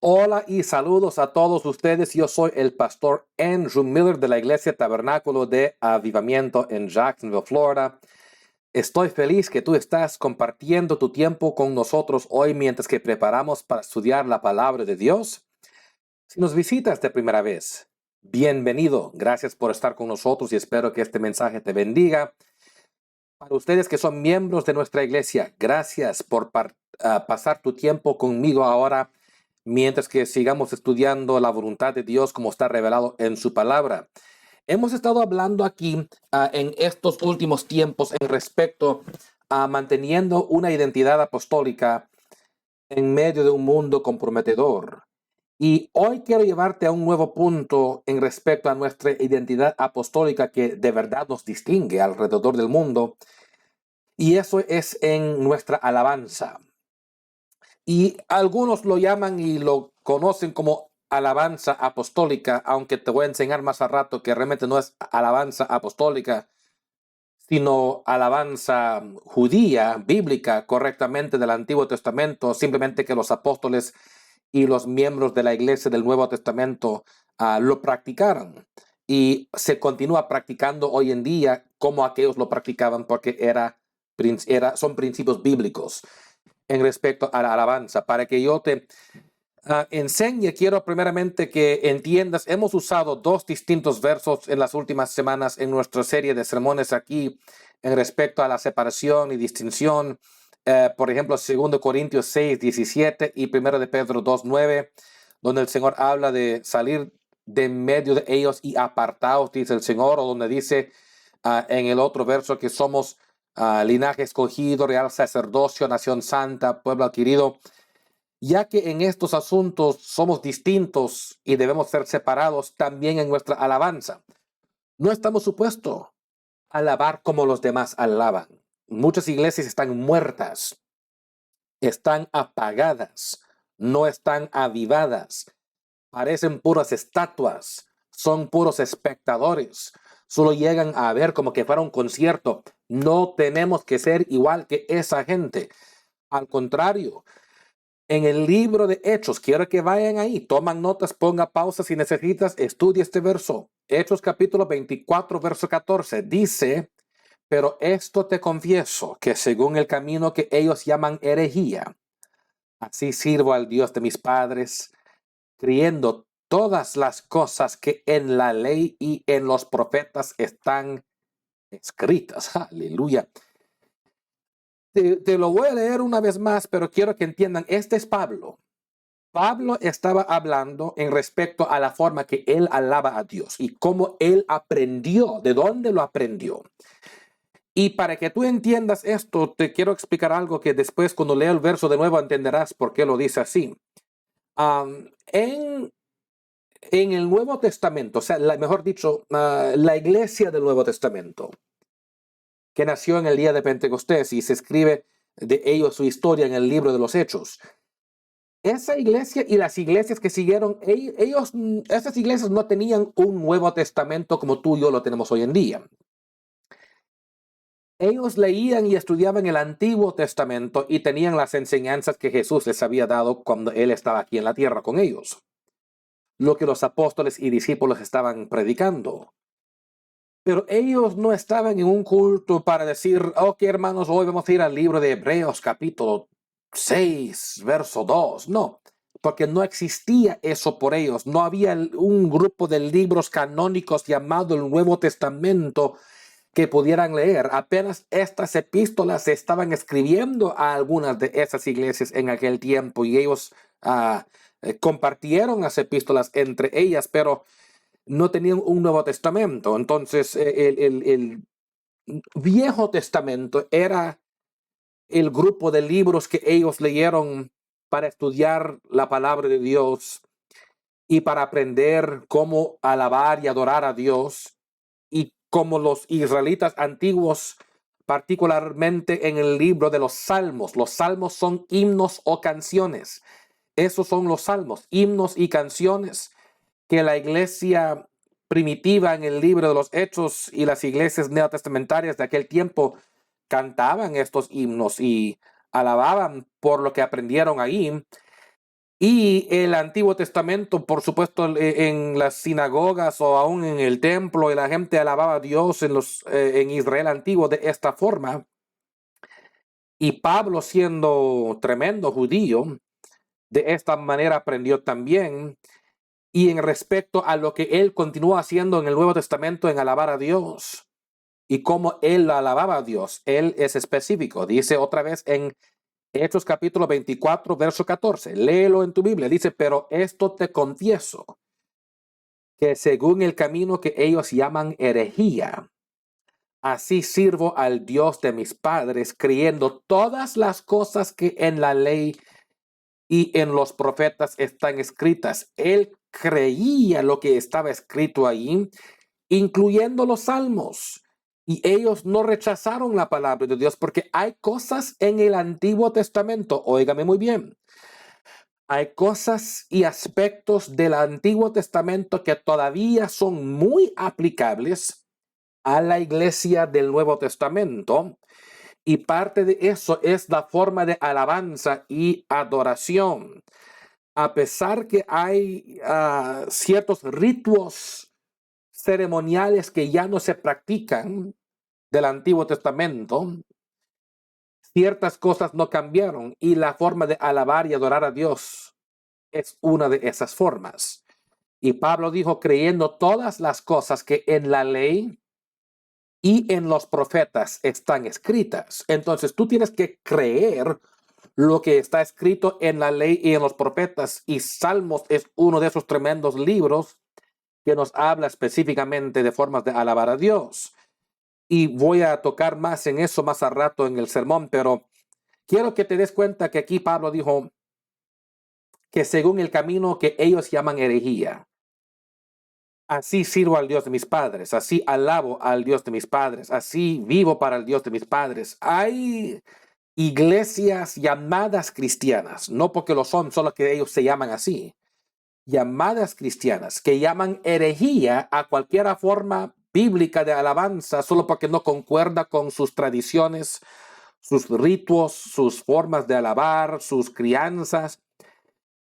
Hola y saludos a todos ustedes. Yo soy el pastor Andrew Miller de la Iglesia Tabernáculo de Avivamiento en Jacksonville, Florida. Estoy feliz que tú estás compartiendo tu tiempo con nosotros hoy mientras que preparamos para estudiar la palabra de Dios. Si nos visitas de primera vez, bienvenido. Gracias por estar con nosotros y espero que este mensaje te bendiga. Para ustedes que son miembros de nuestra iglesia, gracias por pasar tu tiempo conmigo ahora mientras que sigamos estudiando la voluntad de Dios como está revelado en su palabra. Hemos estado hablando aquí en estos últimos tiempos en respecto a manteniendo una identidad apostólica en medio de un mundo comprometedor. Y hoy quiero llevarte a un nuevo punto en respecto a nuestra identidad apostólica que de verdad nos distingue alrededor del mundo. Y eso es en nuestra alabanza. Y algunos lo llaman y lo conocen como alabanza apostólica, aunque te voy a enseñar más a rato que realmente no es alabanza apostólica, sino alabanza judía, bíblica, correctamente del Antiguo Testamento, simplemente que los apóstoles y los miembros de la iglesia del Nuevo Testamento lo practicaron. Y se continúa practicando hoy en día como aquellos lo practicaban porque son principios bíblicos en respecto a la alabanza. Para que yo te enseñe, quiero primeramente que entiendas, hemos usado dos distintos versos en las últimas semanas en nuestra serie de sermones aquí en respecto a la separación y distinción. Por ejemplo, 2 Corintios 6, 17 y 1 de Pedro 2, 9, donde el Señor habla de salir de medio de ellos y apartados, dice el Señor, o donde dice en el otro verso que somos linaje escogido, real sacerdocio, nación santa, pueblo adquirido. Ya que en estos asuntos somos distintos y debemos ser separados también en nuestra alabanza. No estamos supuestos a alabar como los demás alaban. Muchas iglesias están muertas, están apagadas, no están avivadas, parecen puras estatuas, son puros espectadores, solo llegan a ver como que fuera un concierto. No tenemos que ser igual que esa gente. Al contrario, en el libro de Hechos, quiero que vayan ahí, toman notas, ponga pausa si necesitas, estudie este verso. Hechos capítulo 24, verso 14, dice: pero esto te confieso, que según el camino que ellos llaman herejía, así sirvo al Dios de mis padres, creyendo todas las cosas que en la ley y en los profetas están escritas. Aleluya. Te lo voy a leer una vez más, pero quiero que entiendan, este es Pablo. Pablo estaba hablando en respecto a la forma que él alaba a Dios y cómo él aprendió, de dónde lo aprendió. Y para que tú entiendas esto, te quiero explicar algo que después cuando lea el verso de nuevo entenderás por qué lo dice así. En el Nuevo Testamento, o sea, mejor dicho, la iglesia del Nuevo Testamento, que nació en el día de Pentecostés y se escribe de ellos su historia en el libro de los Hechos. Esa iglesia y las iglesias que siguieron, esas iglesias no tenían un Nuevo Testamento como tú y yo lo tenemos hoy en día. Ellos leían y estudiaban el Antiguo Testamento y tenían las enseñanzas que Jesús les había dado cuando Él estaba aquí en la tierra con ellos. Lo que los apóstoles y discípulos estaban predicando. Pero ellos no estaban en un culto para decir, ok, hermanos, hoy vamos a ir al libro de Hebreos capítulo 6, verso 2. No, porque no existía eso por ellos. No había un grupo de libros canónicos llamado el Nuevo Testamento que pudieran leer. Apenas estas epístolas se estaban escribiendo a algunas de esas iglesias en aquel tiempo y ellos compartieron las epístolas entre ellas, pero no tenían un Nuevo Testamento. Entonces, el Viejo Testamento era el grupo de libros que ellos leyeron para estudiar la palabra de Dios y para aprender cómo alabar y adorar a Dios. Y como los israelitas antiguos, particularmente en el libro de los salmos son himnos o canciones. Esos son los salmos, himnos y canciones que la iglesia primitiva en el libro de los Hechos y las iglesias neotestamentarias de aquel tiempo cantaban estos himnos y alababan por lo que aprendieron ahí. Y el Antiguo Testamento, por supuesto, en las sinagogas o aún en el templo, y la gente alababa a Dios en Israel antiguo de esta forma. Y Pablo, siendo tremendo judío, de esta manera aprendió también. Y en respecto a lo que él continúa haciendo en el Nuevo Testamento en alabar a Dios y cómo él alababa a Dios, él es específico. Dice otra vez en Hechos capítulo 24, verso 14. Léelo en tu Biblia. Dice, pero esto te confieso, que según el camino que ellos llaman herejía, así sirvo al Dios de mis padres, creyendo todas las cosas que en la ley y en los profetas están escritas. Él creía lo que estaba escrito allí, incluyendo los salmos. Y ellos no rechazaron la palabra de Dios porque hay cosas en el Antiguo Testamento, óigame muy bien, hay cosas y aspectos del Antiguo Testamento que todavía son muy aplicables a la iglesia del Nuevo Testamento. Y parte de eso es la forma de alabanza y adoración. A pesar que hay ciertos ritos ceremoniales que ya no se practican del Antiguo Testamento, ciertas cosas no cambiaron y la forma de alabar y adorar a Dios es una de esas formas. Y Pablo dijo, creyendo todas las cosas que en la ley y en los profetas están escritas. Entonces tú tienes que creer lo que está escrito en la ley y en los profetas. Y Salmos es uno de esos tremendos libros que nos habla específicamente de formas de alabar a Dios. Y voy a tocar más en eso más a rato en el sermón, pero quiero que te des cuenta que aquí Pablo dijo que según el camino que ellos llaman herejía, así sirvo al Dios de mis padres, así alabo al Dios de mis padres, así vivo para el Dios de mis padres. Hay iglesias llamadas cristianas, no porque lo son, solo que ellos se llaman así, llamadas cristianas, que llaman herejía a cualquier forma bíblica de alabanza, solo porque no concuerda con sus tradiciones, sus ritos, sus formas de alabar, sus crianzas.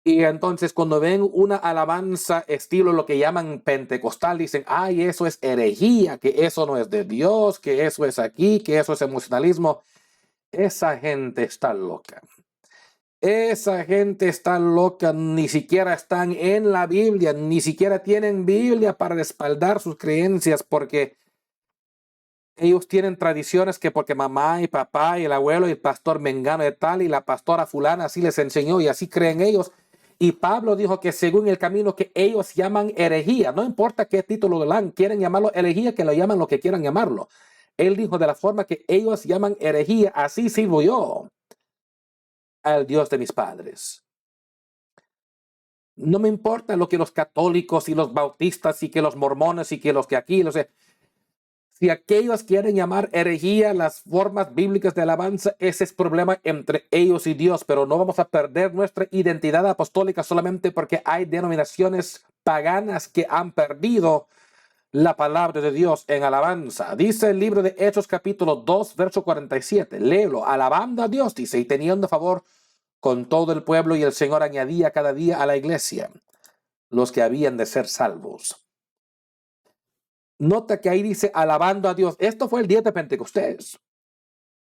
Y entonces cuando ven una alabanza estilo lo que llaman pentecostal, dicen, ay, eso es herejía, que eso no es de Dios, que eso es aquí, que eso es emocionalismo. Esa gente está loca. Esa gente está loca, ni siquiera están en la Biblia, ni siquiera tienen Biblia para respaldar sus creencias, porque ellos tienen tradiciones que porque mamá y papá y el abuelo y el pastor mengano de tal y la pastora fulana así les enseñó y así creen ellos. Y Pablo dijo que según el camino que ellos llaman herejía, no importa qué título le dan, quieren llamarlo herejía, que lo llaman lo que quieran llamarlo. Él dijo de la forma que ellos llaman herejía, así sirvo yo al Dios de mis padres. No me importa lo que los católicos y los bautistas y que los mormones y que los que aquí, si aquellos quieren llamar herejía las formas bíblicas de alabanza, ese es problema entre ellos y Dios, pero no vamos a perder nuestra identidad apostólica solamente porque hay denominaciones paganas que han perdido la palabra de Dios en alabanza. Dice el libro de Hechos capítulo 2, verso 47. Léelo, alabando a Dios, dice, y teniendo favor con todo el pueblo, y el Señor añadía cada día a la iglesia los que habían de ser salvos. Nota que ahí dice alabando a Dios. Esto fue el día de Pentecostés.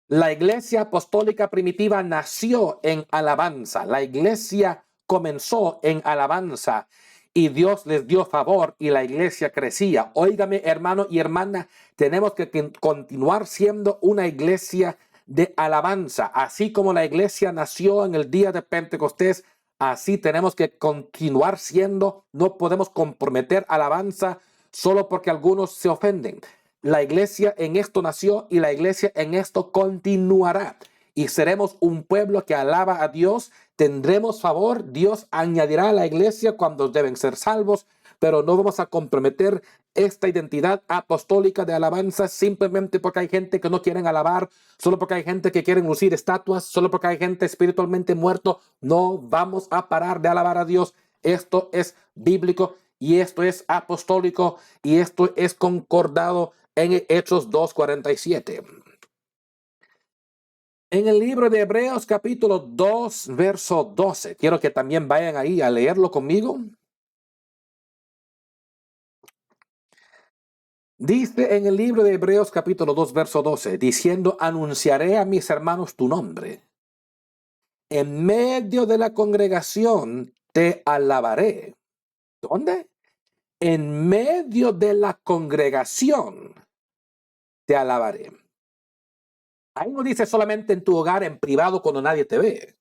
La iglesia apostólica primitiva nació en alabanza. La iglesia comenzó en alabanza y Dios les dio favor y la iglesia crecía. Óigame, hermano y hermana, tenemos que continuar siendo una iglesia de alabanza. Así como la iglesia nació en el día de Pentecostés, así tenemos que continuar siendo. No podemos comprometer alabanza solo porque algunos se ofenden. La iglesia en esto nació y la iglesia en esto continuará. Y seremos un pueblo que alaba a Dios, tendremos favor, Dios añadirá a la iglesia cuando deben ser salvos, pero no vamos a comprometer esta identidad apostólica de alabanza simplemente porque hay gente que no quieren alabar, solo porque hay gente que quieren lucir estatuas, solo porque hay gente espiritualmente muerto. No vamos a parar de alabar a Dios. Esto es bíblico y esto es apostólico y esto es concordado en Hechos 2:47. En el libro de Hebreos capítulo 2, verso 12. Quiero que también vayan ahí a leerlo conmigo. Dice en el libro de Hebreos capítulo 2, verso 12, diciendo, anunciaré a mis hermanos tu nombre. En medio de la congregación te alabaré. ¿Dónde? En medio de la congregación te alabaré. Ahí no dice solamente en tu hogar, en privado, cuando nadie te ve.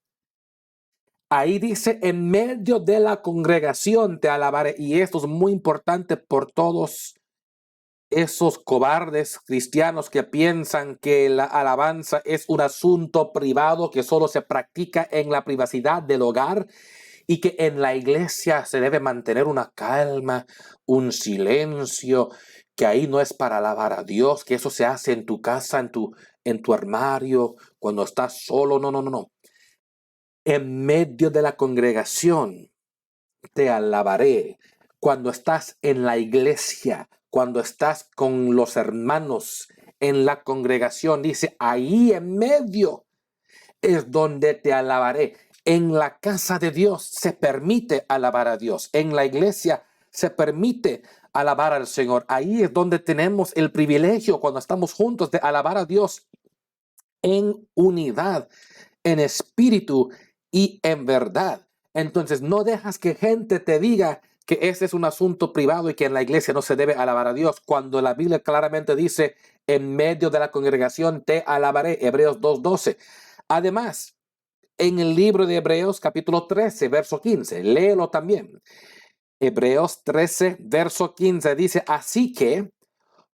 Ahí dice, en medio de la congregación te alabaré. Y esto es muy importante por todos esos cobardes cristianos que piensan que la alabanza es un asunto privado que solo se practica en la privacidad del hogar y que en la iglesia se debe mantener una calma, un silencio, que ahí no es para alabar a Dios, que eso se hace en tu casa, en tu armario, cuando estás solo. No, no, no, no. En medio de la congregación te alabaré. Cuando estás en la iglesia, cuando estás con los hermanos en la congregación, dice, ahí en medio es donde te alabaré. En la casa de Dios se permite alabar a Dios. En la iglesia se permite alabar al Señor. Ahí es donde tenemos el privilegio, cuando estamos juntos, de alabar a Dios en unidad, en espíritu y en verdad. Entonces no dejas que gente te diga que ese es un asunto privado y que en la iglesia no se debe alabar a Dios, cuando la Biblia claramente dice, en medio de la congregación te alabaré, Hebreos 2:12. Además, en el libro de Hebreos capítulo 13, verso 15, léelo también. Hebreos 13, verso 15 dice, así que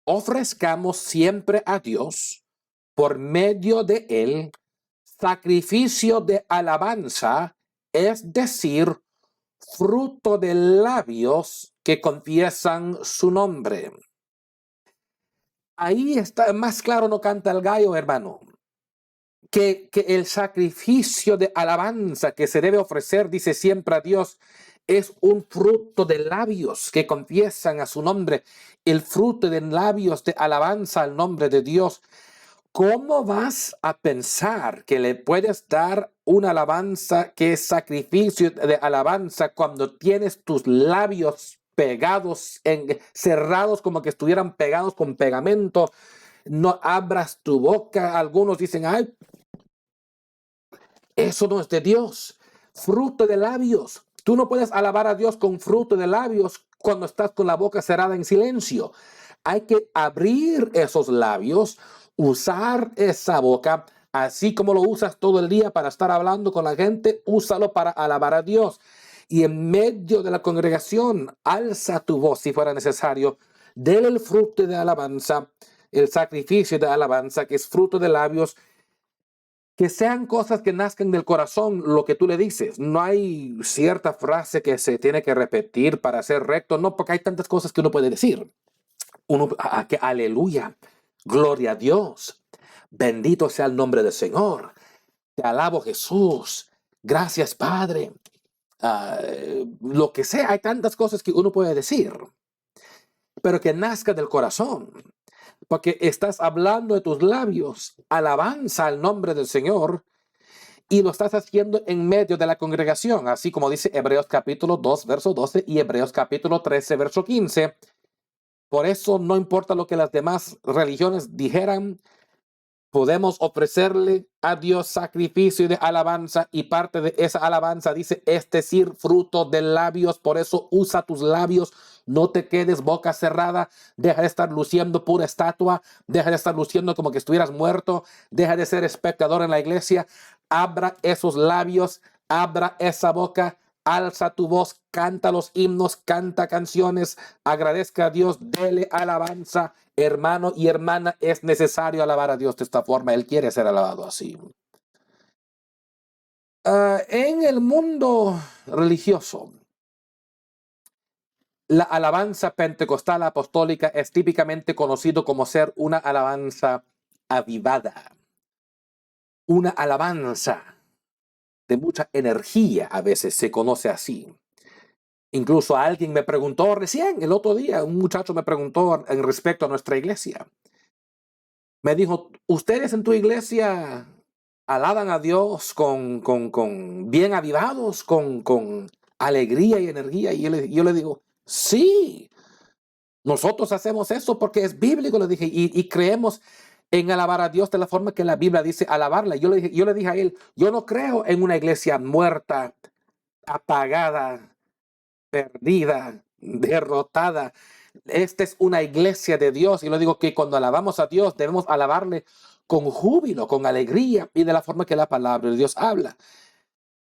ofrezcamos siempre a Dios por medio de él sacrificio de alabanza, es decir, fruto de labios que confiesan su nombre. Ahí está, más claro no canta el gallo, hermano, que el sacrificio de alabanza que se debe ofrecer, dice siempre a Dios, es un fruto de labios que confiesan a su nombre, el fruto de labios de alabanza al nombre de Dios. ¿Cómo vas a pensar que le puedes dar una alabanza que es sacrificio de alabanza cuando tienes tus labios pegados, cerrados como que estuvieran pegados con pegamento? No abras tu boca. Algunos dicen, ay, eso no es de Dios. Fruto de labios. Tú no puedes alabar a Dios con fruto de labios cuando estás con la boca cerrada en silencio. Hay que abrir esos labios, usar esa boca, así como lo usas todo el día para estar hablando con la gente, úsalo para alabar a Dios. Y en medio de la congregación, alza tu voz si fuera necesario, dele el fruto de alabanza, el sacrificio de alabanza, que es fruto de labios, que sean cosas que nazcan del corazón, lo que tú le dices. No hay cierta frase que se tiene que repetir para ser recto, no, porque hay tantas cosas que uno puede decir. Que aleluya, gloria a Dios, bendito sea el nombre del Señor, te alabo Jesús, gracias Padre. Lo que sea, hay tantas cosas que uno puede decir, pero que nazca del corazón. Porque estás hablando de tus labios, alabanza al nombre del Señor, y lo estás haciendo en medio de la congregación, así como dice Hebreos capítulo 2, verso 12 y Hebreos capítulo 13, verso 15. Por eso no importa lo que las demás religiones dijeran, podemos ofrecerle a Dios sacrificio de alabanza, y parte de esa alabanza dice, es decir, fruto de labios. Por eso usa tus labios, no te quedes boca cerrada, deja de estar luciendo pura estatua, deja de estar luciendo como que estuvieras muerto, deja de ser espectador en la iglesia, abra esos labios, abra esa boca, alza tu voz, canta los himnos, canta canciones, agradezca a Dios, dele alabanza. Hermano y hermana, es necesario alabar a Dios de esta forma. Él quiere ser alabado así. En el mundo religioso, la alabanza pentecostal apostólica es típicamente conocido como ser una alabanza avivada, una alabanza de mucha energía. A veces se conoce así. Incluso alguien me preguntó recién, el otro día, un muchacho me preguntó en respecto a nuestra iglesia. Me dijo, ¿ustedes en tu iglesia alaban a Dios con bien avivados, con alegría y energía. Y yo le digo, sí, nosotros hacemos eso porque es bíblico, le dije, y creemos en alabar a Dios de la forma que la Biblia dice alabarla. Yo le dije a él, yo no creo en una iglesia muerta, apagada, perdida, derrotada. Esta es una iglesia de Dios y lo digo que cuando alabamos a Dios debemos alabarle con júbilo, con alegría y de la forma que la palabra de Dios habla.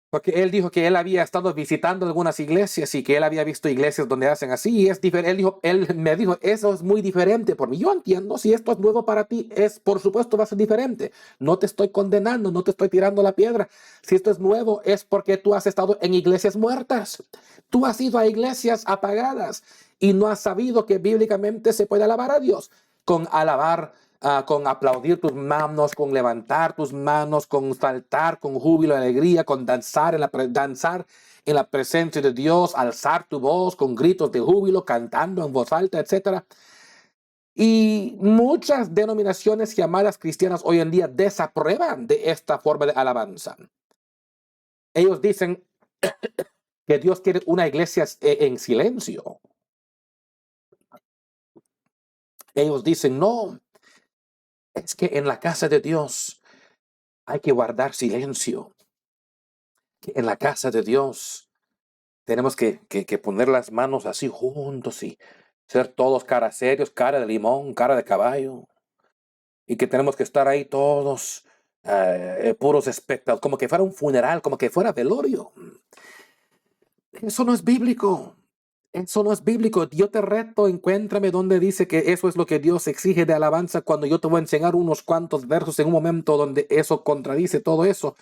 Porque él dijo que él había estado visitando algunas iglesias y que él había visto iglesias donde hacen así y es diferente. Él me dijo, eso es muy diferente por mí. Yo entiendo, si esto es nuevo para ti, por supuesto va a ser diferente. No te estoy condenando, no te estoy tirando la piedra. Si esto es nuevo es porque tú has estado en iglesias muertas. Tú has ido a iglesias apagadas y no has sabido que bíblicamente se puede alabar a Dios con alabar, con aplaudir tus manos, con levantar tus manos, con saltar, con júbilo, alegría, con danzar en la presencia de Dios, alzar tu voz con gritos de júbilo, cantando en voz alta, etc. Y muchas denominaciones llamadas cristianas hoy en día desaprueban de esta forma de alabanza. Ellos dicen que Dios quiere una iglesia en silencio. Ellos dicen, no, es que en la casa de Dios hay que guardar silencio. En la casa de Dios tenemos que poner las manos así juntos y ser todos cara serios, cara de limón, cara de caballo. Y que tenemos que estar ahí todos puros espectadores, como que fuera un funeral, como que fuera velorio. Eso no es bíblico. Eso no es bíblico. Yo te reto, encuéntrame donde dice que eso es lo que Dios exige de alabanza cuando yo te voy a enseñar unos cuantos versos en un momento donde eso contradice todo eso.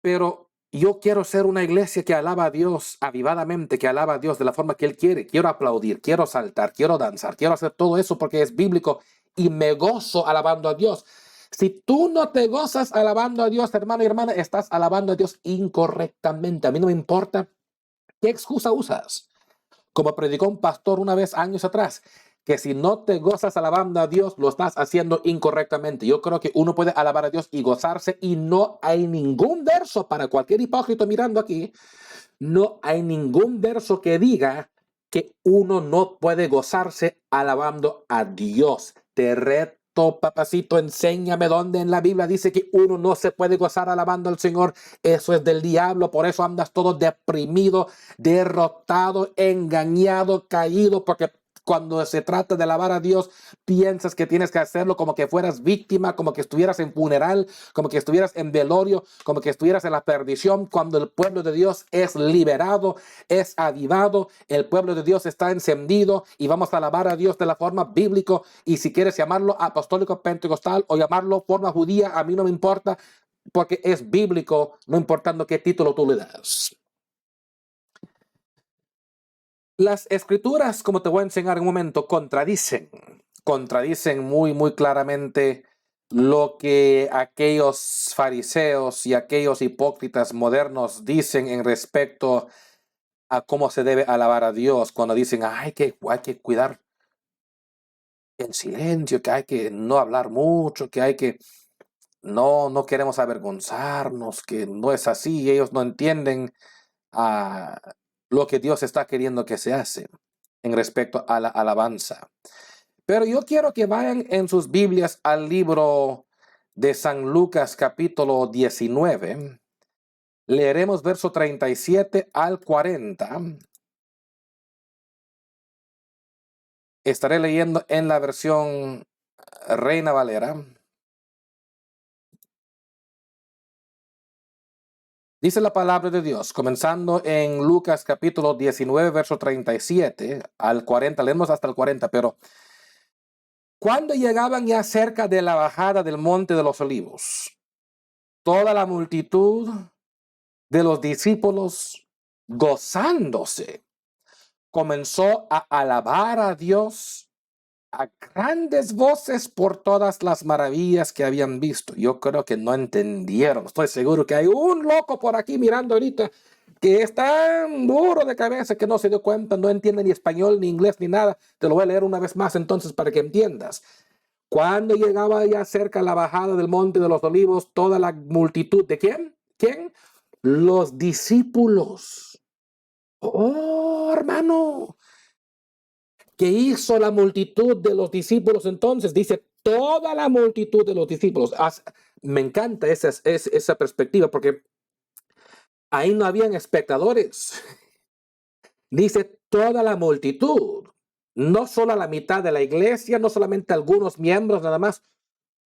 Pero yo quiero ser una iglesia que alaba a Dios avivadamente, que alaba a Dios de la forma que Él quiere. Quiero aplaudir, quiero saltar, quiero danzar, quiero hacer todo eso porque es bíblico y me gozo alabando a Dios. Si tú no te gozas alabando a Dios, hermano y hermana, estás alabando a Dios incorrectamente. A mí no me importa qué excusa usas. Como predicó un pastor una vez años atrás, que si no te gozas alabando a Dios, lo estás haciendo incorrectamente. Yo creo que uno puede alabar a Dios y gozarse y no hay ningún verso para cualquier hipócrita mirando aquí. No hay ningún verso que diga que uno no puede gozarse alabando a Dios. Te reto, papacito, enséñame dónde en la Biblia dice que uno no se puede gozar alabando al Señor. Eso es del diablo, por eso andas todo deprimido, derrotado, engañado, caído, porque cuando se trata de alabar a Dios, piensas que tienes que hacerlo como que fueras víctima, como que estuvieras en funeral, como que estuvieras en velorio, como que estuvieras en la perdición, cuando el pueblo de Dios es liberado, es avivado, el pueblo de Dios está encendido y vamos a alabar a Dios de la forma bíblica. Y si quieres llamarlo apostólico pentecostal o llamarlo forma judía, a mí no me importa, porque es bíblico, no importando qué título tú le das. Las escrituras, como te voy a enseñar en un momento, contradicen muy claramente lo que aquellos fariseos y aquellos hipócritas modernos dicen en respecto a cómo se debe alabar a Dios, cuando dicen hay que cuidar en silencio, que hay que no hablar mucho, que hay que no queremos avergonzarnos, que no es así. Ellos no entienden lo que Dios está queriendo que se hace en respecto a la alabanza. Pero yo quiero que vayan en sus Biblias al libro de San Lucas capítulo 19. Leeremos verso 37 al 40. Estaré leyendo en la versión Reina Valera. Dice la palabra de Dios, comenzando en Lucas capítulo 19, verso 37 al 40. Leemos hasta el 40, pero cuando llegaban ya cerca de la bajada del monte de los olivos, toda la multitud de los discípulos, gozándose, comenzó a alabar a Dios a grandes voces por todas las maravillas que habían visto. Yo creo que no entendieron. Estoy seguro que hay un loco por aquí mirando ahorita que es tan duro de cabeza que no se dio cuenta, no entiende ni español, ni inglés, ni nada. Te lo voy a leer una vez más entonces para que entiendas. Cuando llegaba ya cerca la bajada del monte de los olivos, toda la multitud, ¿de quién? ¿Quién? Los discípulos. Oh, hermano, ¿qué hizo la multitud de los discípulos entonces? Dice, toda la multitud de los discípulos. Me encanta esa perspectiva porque ahí no habían espectadores. Dice toda la multitud, no solo la mitad de la iglesia, no solamente algunos miembros nada más,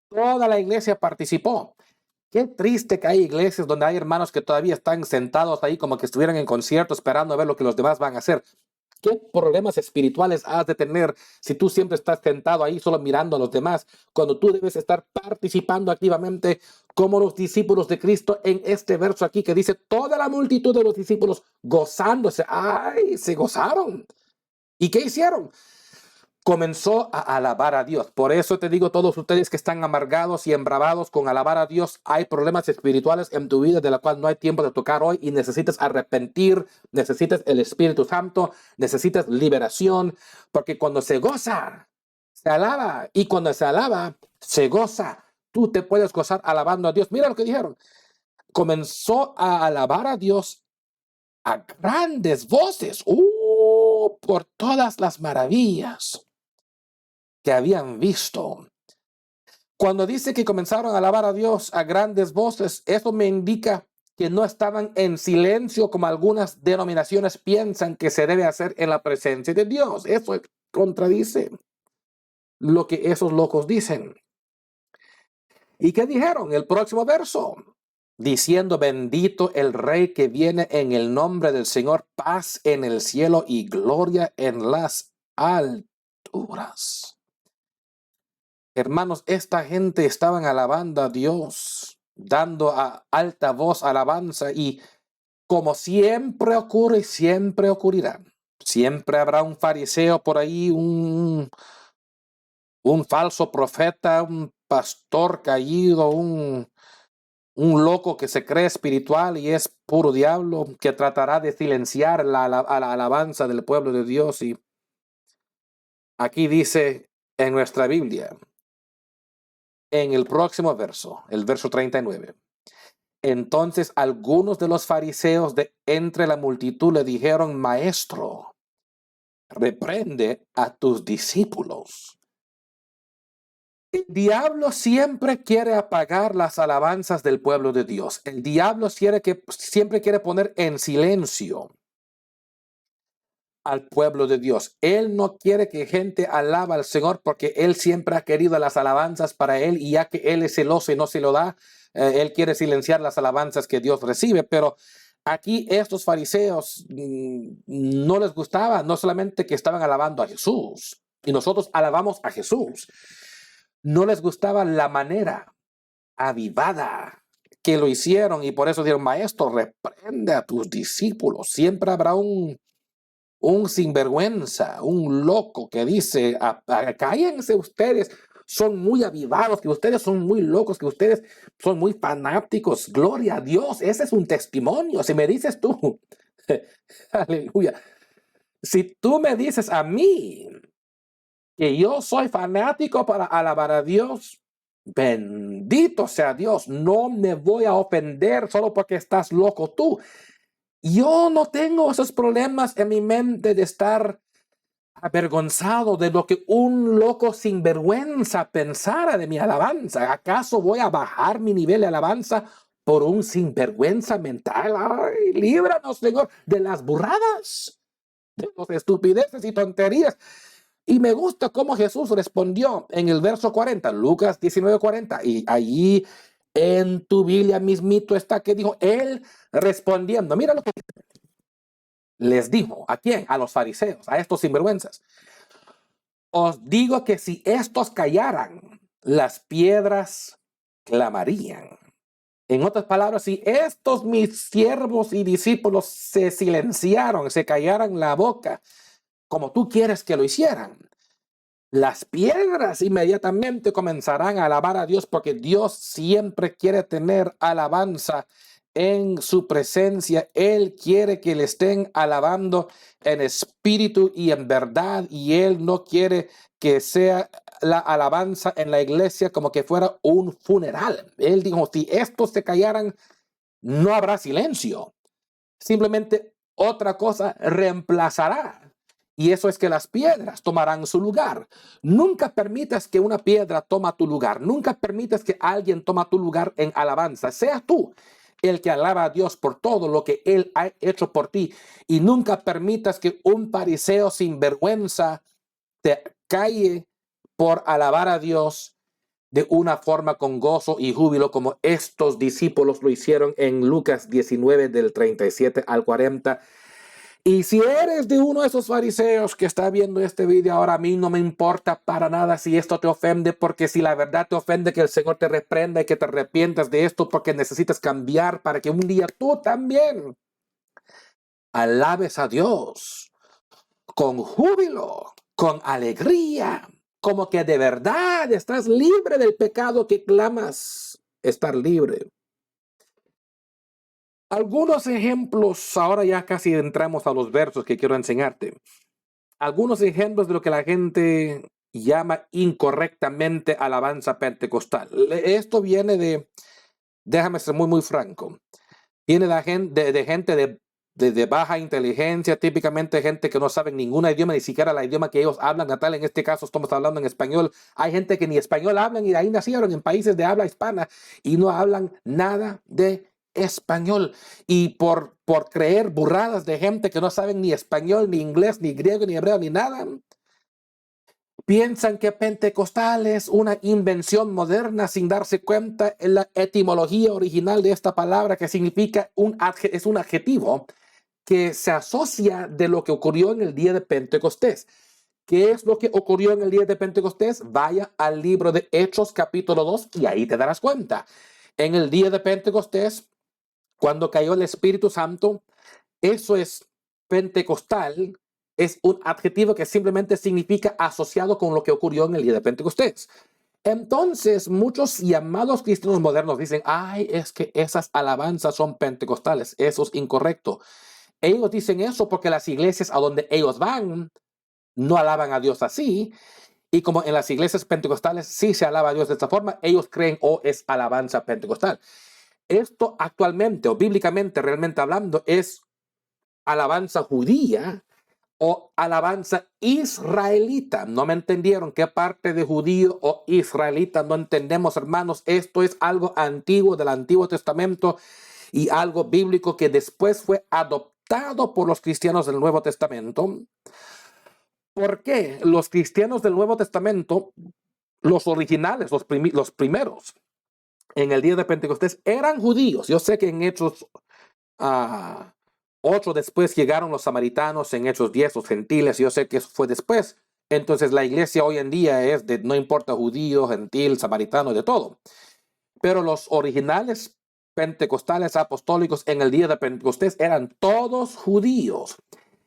toda la iglesia participó. Qué triste que hay iglesias donde hay hermanos que todavía están sentados ahí como que estuvieran en concierto esperando a ver lo que los demás van a hacer. ¿Qué problemas espirituales has de tener si tú siempre estás sentado ahí solo mirando a los demás, cuando tú debes estar participando activamente como los discípulos de Cristo en este verso aquí que dice toda la multitud de los discípulos gozándose? ¡Ay! Se gozaron. ¿Y qué hicieron? Comenzó a alabar a Dios. Por eso te digo, todos ustedes que están amargados y embravados con alabar a Dios, hay problemas espirituales en tu vida de la cual no hay tiempo de tocar hoy y necesitas arrepentir, necesitas el Espíritu Santo, necesitas liberación, porque cuando se goza, se alaba, y cuando se alaba, se goza. Tú te puedes gozar alabando a Dios. Mira lo que dijeron. Comenzó a alabar a Dios a grandes voces, por todas las maravillas que habían visto. Cuando dice que comenzaron a alabar a Dios a grandes voces, eso me indica que no estaban en silencio como algunas denominaciones piensan que se debe hacer en la presencia de Dios. Eso contradice lo que esos locos dicen. ¿Y qué dijeron? El próximo verso, diciendo, bendito el Rey que viene en el nombre del Señor, paz en el cielo y gloria en las alturas. Hermanos, esta gente estaban alabando a Dios, dando a alta voz alabanza, y como siempre ocurre y siempre ocurrirá, siempre habrá un fariseo por ahí, un falso profeta, un pastor caído, un loco que se cree espiritual y es puro diablo, que tratará de silenciar la alabanza del pueblo de Dios. Y aquí dice en nuestra Biblia, en el próximo verso, el verso 39. Entonces algunos de los fariseos de entre la multitud le dijeron, Maestro, reprende a tus discípulos. El diablo siempre quiere apagar las alabanzas del pueblo de Dios. El diablo siempre quiere poner en silencio al pueblo de Dios. Él no quiere que gente alaba al Señor porque él siempre ha querido las alabanzas para él, y ya que él es celoso y no se lo da, él quiere silenciar las alabanzas que Dios recibe. Pero aquí estos fariseos no les gustaba no solamente que estaban alabando a Jesús, y nosotros alabamos a Jesús, no les gustaba la manera avivada que lo hicieron, y por eso dijeron, Maestro, reprende a tus discípulos. Siempre habrá un sinvergüenza, un loco que dice, cállense ustedes, son muy avivados, que ustedes son muy locos, que ustedes son muy fanáticos. Gloria a Dios, ese es un testimonio. Si me dices tú, aleluya, si tú me dices a mí que yo soy fanático para alabar a Dios, bendito sea Dios, no me voy a ofender solo porque estás loco tú. Yo no tengo esos problemas en mi mente de estar avergonzado de lo que un loco sinvergüenza pensara de mi alabanza. ¿Acaso voy a bajar mi nivel de alabanza por un sinvergüenza mental? Ay, líbranos, Señor, de las burradas, de las estupideces y tonterías. Y me gusta cómo Jesús respondió en el verso 40, Lucas 19:40, y allí en tu Biblia mismito está que dijo, él respondiendo, mira lo que les dijo. ¿A quién? A los fariseos, a estos sinvergüenzas. Os digo que si estos callaran, las piedras clamarían. En otras palabras, si estos mis siervos y discípulos se silenciaron, se callaran la boca, como tú quieres que lo hicieran, las piedras inmediatamente comenzarán a alabar a Dios, porque Dios siempre quiere tener alabanza en su presencia. Él quiere que le estén alabando en espíritu y en verdad, y Él no quiere que sea la alabanza en la iglesia como que fuera un funeral. Él dijo, si estos se callaran, no habrá silencio. Simplemente otra cosa reemplazará. Y eso es que las piedras tomarán su lugar. Nunca permitas que una piedra toma tu lugar. Nunca permitas que alguien toma tu lugar en alabanza. Sea tú el que alaba a Dios por todo lo que Él ha hecho por ti. Y nunca permitas que un fariseo sin vergüenza te calle por alabar a Dios de una forma con gozo y júbilo como estos discípulos lo hicieron en Lucas 19 del 37 al 40. Y si eres de uno de esos fariseos que está viendo este video ahora, a mí no me importa para nada si esto te ofende, porque si la verdad te ofende, que el Señor te reprenda y que te arrepientas de esto, porque necesitas cambiar para que un día tú también alabes a Dios con júbilo, con alegría, como que de verdad estás libre del pecado que clamas estar libre. Algunos ejemplos, ahora ya casi entramos a los versos que quiero enseñarte. Algunos ejemplos de lo que la gente llama incorrectamente alabanza pentecostal. Esto viene déjame ser muy franco, viene de gente de baja inteligencia, típicamente gente que no sabe ningún idioma, ni siquiera el idioma que ellos hablan natal. En este caso estamos hablando en español. Hay gente que ni español hablan y de ahí nacieron en países de habla hispana y no hablan nada de español. Y por creer burradas de gente que no saben ni español, ni inglés, ni griego, ni hebreo, ni nada, piensan que pentecostal es una invención moderna sin darse cuenta en la etimología original de esta palabra, que significa es un adjetivo que se asocia de lo que ocurrió en el día de Pentecostés. ¿Qué es lo que ocurrió en el día de Pentecostés? Vaya al libro de Hechos capítulo 2 y ahí te darás cuenta. En el día de Pentecostés, cuando cayó el Espíritu Santo, eso es pentecostal, es un adjetivo que simplemente significa asociado con lo que ocurrió en el día de Pentecostés. Entonces, muchos llamados cristianos modernos dicen, ay, es que esas alabanzas son pentecostales. Eso es incorrecto. Ellos dicen eso porque las iglesias a donde ellos van no alaban a Dios así. Y como en las iglesias pentecostales sí se alaba a Dios de esta forma, ellos creen, es alabanza pentecostal. Esto actualmente o bíblicamente realmente hablando es alabanza judía o alabanza israelita. No me entendieron qué parte de judío o israelita no entendemos, hermanos. Esto es algo antiguo del Antiguo Testamento y algo bíblico que después fue adoptado por los cristianos del Nuevo Testamento. ¿Por qué? Los cristianos del Nuevo Testamento, los originales, los primeros, en el día de Pentecostés, eran judíos. Yo sé que en Hechos 8 después llegaron los samaritanos, en Hechos 10 los gentiles. Yo sé que eso fue después. Entonces la iglesia hoy en día es de no importa judío, gentil, samaritano, de todo. Pero los originales pentecostales apostólicos en el día de Pentecostés eran todos judíos.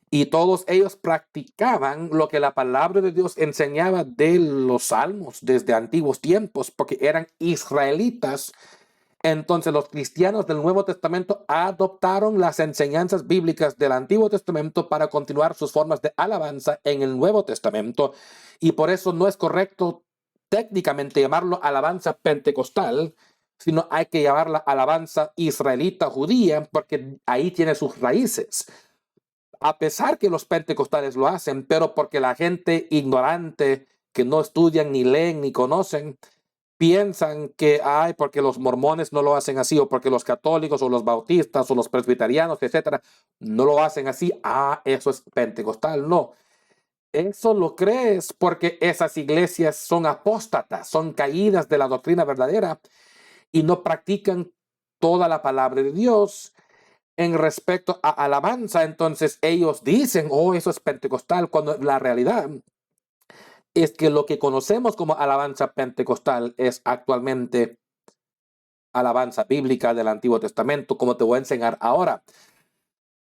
Y todos ellos practicaban lo que la palabra de Dios enseñaba de los salmos desde antiguos tiempos, porque eran israelitas. Entonces los cristianos del Nuevo Testamento adoptaron las enseñanzas bíblicas del Antiguo Testamento para continuar sus formas de alabanza en el Nuevo Testamento. Y por eso no es correcto técnicamente llamarlo alabanza pentecostal, sino hay que llamarla alabanza israelita judía, porque ahí tiene sus raíces. A pesar que los pentecostales lo hacen, pero porque la gente ignorante que no estudian, ni leen, ni conocen, piensan que porque los mormones no lo hacen así, o porque los católicos, o los bautistas, o los presbiterianos, etcétera, no lo hacen así, eso es pentecostal. No, eso lo crees porque esas iglesias son apóstatas, son caídas de la doctrina verdadera y no practican toda la palabra de Dios. En respecto a alabanza, entonces ellos dicen, eso es pentecostal, cuando la realidad es que lo que conocemos como alabanza pentecostal es actualmente alabanza bíblica del Antiguo Testamento, como te voy a enseñar ahora.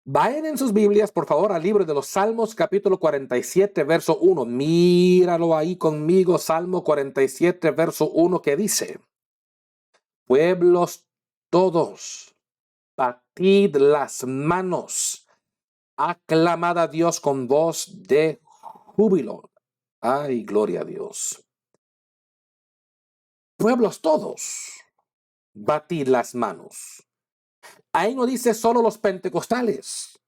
Vayan en sus Biblias, por favor, al libro de los Salmos, capítulo 47, verso 1. Míralo ahí conmigo, Salmo 47, verso 1, que dice, pueblos todos, batid las manos, aclamad a Dios con voz de júbilo. Ay, gloria a Dios. pueblos todos, batid las manos. Ahí no dice solo los pentecostales.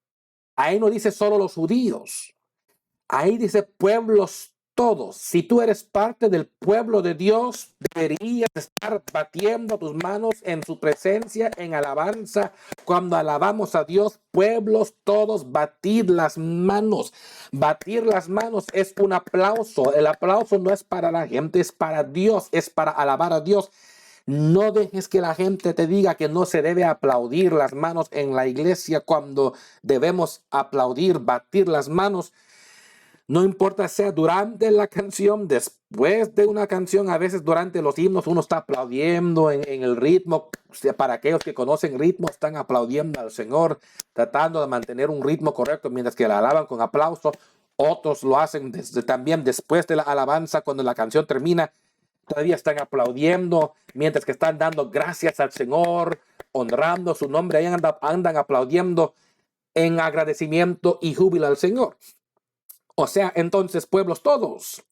Ahí no dice solo los judíos. Ahí dice pueblos todos. Si tú eres parte del pueblo de Dios, deberías estar batiendo tus manos en su presencia, en alabanza. Cuando alabamos a Dios, pueblos todos, batid las manos. Batir las manos es un aplauso. El aplauso no es para la gente, es para Dios, es para alabar a Dios. No dejes que la gente te diga que no se debe aplaudir las manos en la iglesia cuando debemos aplaudir, batir las manos. No importa sea durante la canción, después de una canción, a veces durante los himnos uno está aplaudiendo en el ritmo. O sea, para aquellos que conocen ritmo, están aplaudiendo al Señor, tratando de mantener un ritmo correcto mientras que la alaban con aplauso. Otros lo hacen también después de la alabanza, cuando la canción termina, todavía están aplaudiendo mientras que están dando gracias al Señor, honrando su nombre. Ahí andan aplaudiendo en agradecimiento y júbilo al Señor. O sea, entonces, pueblos todos,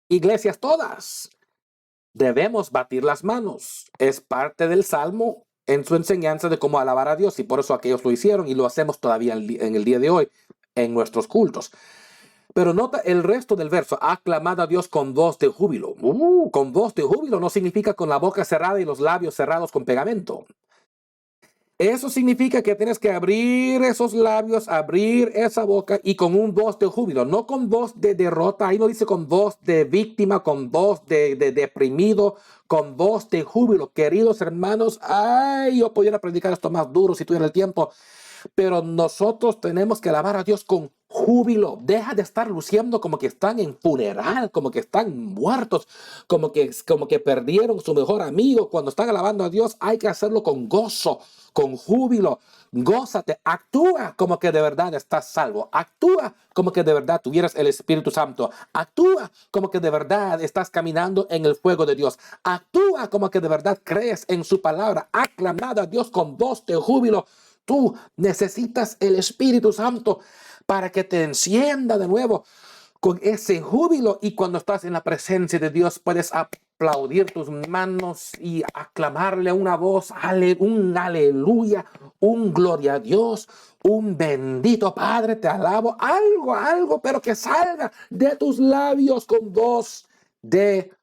iglesias todas, debemos batir las manos. Es parte del Salmo en su enseñanza de cómo alabar a Dios, y por eso aquellos lo hicieron y lo hacemos todavía en el día de hoy en nuestros cultos. Pero nota el resto del verso: aclamad a Dios con voz de júbilo. Con voz de júbilo no significa con la boca cerrada y los labios cerrados con pegamento. Eso significa que tienes que abrir esos labios, abrir esa boca y con un voz de júbilo, no con voz de derrota. Ahí no dice con voz de víctima, con voz de deprimido, con voz de júbilo. Queridos hermanos, yo pudiera predicar esto más duro si tuviera el tiempo, pero nosotros tenemos que alabar a Dios con júbilo. Deja de estar luciendo como que están en funeral, como que están muertos, como que perdieron su mejor amigo. Cuando están alabando a Dios, hay que hacerlo con gozo, con júbilo. Gózate, actúa como que de verdad estás salvo. Actúa como que de verdad tuvieras el Espíritu Santo. Actúa como que de verdad estás caminando en el fuego de Dios. Actúa como que de verdad crees en su palabra. Aclamad a Dios con voz de júbilo. Tú necesitas el Espíritu Santo para que te encienda de nuevo con ese júbilo, y cuando estás en la presencia de Dios puedes aplaudir tus manos y aclamarle una voz, un aleluya, un gloria a Dios, un bendito Padre, te alabo, algo, pero que salga de tus labios con voz de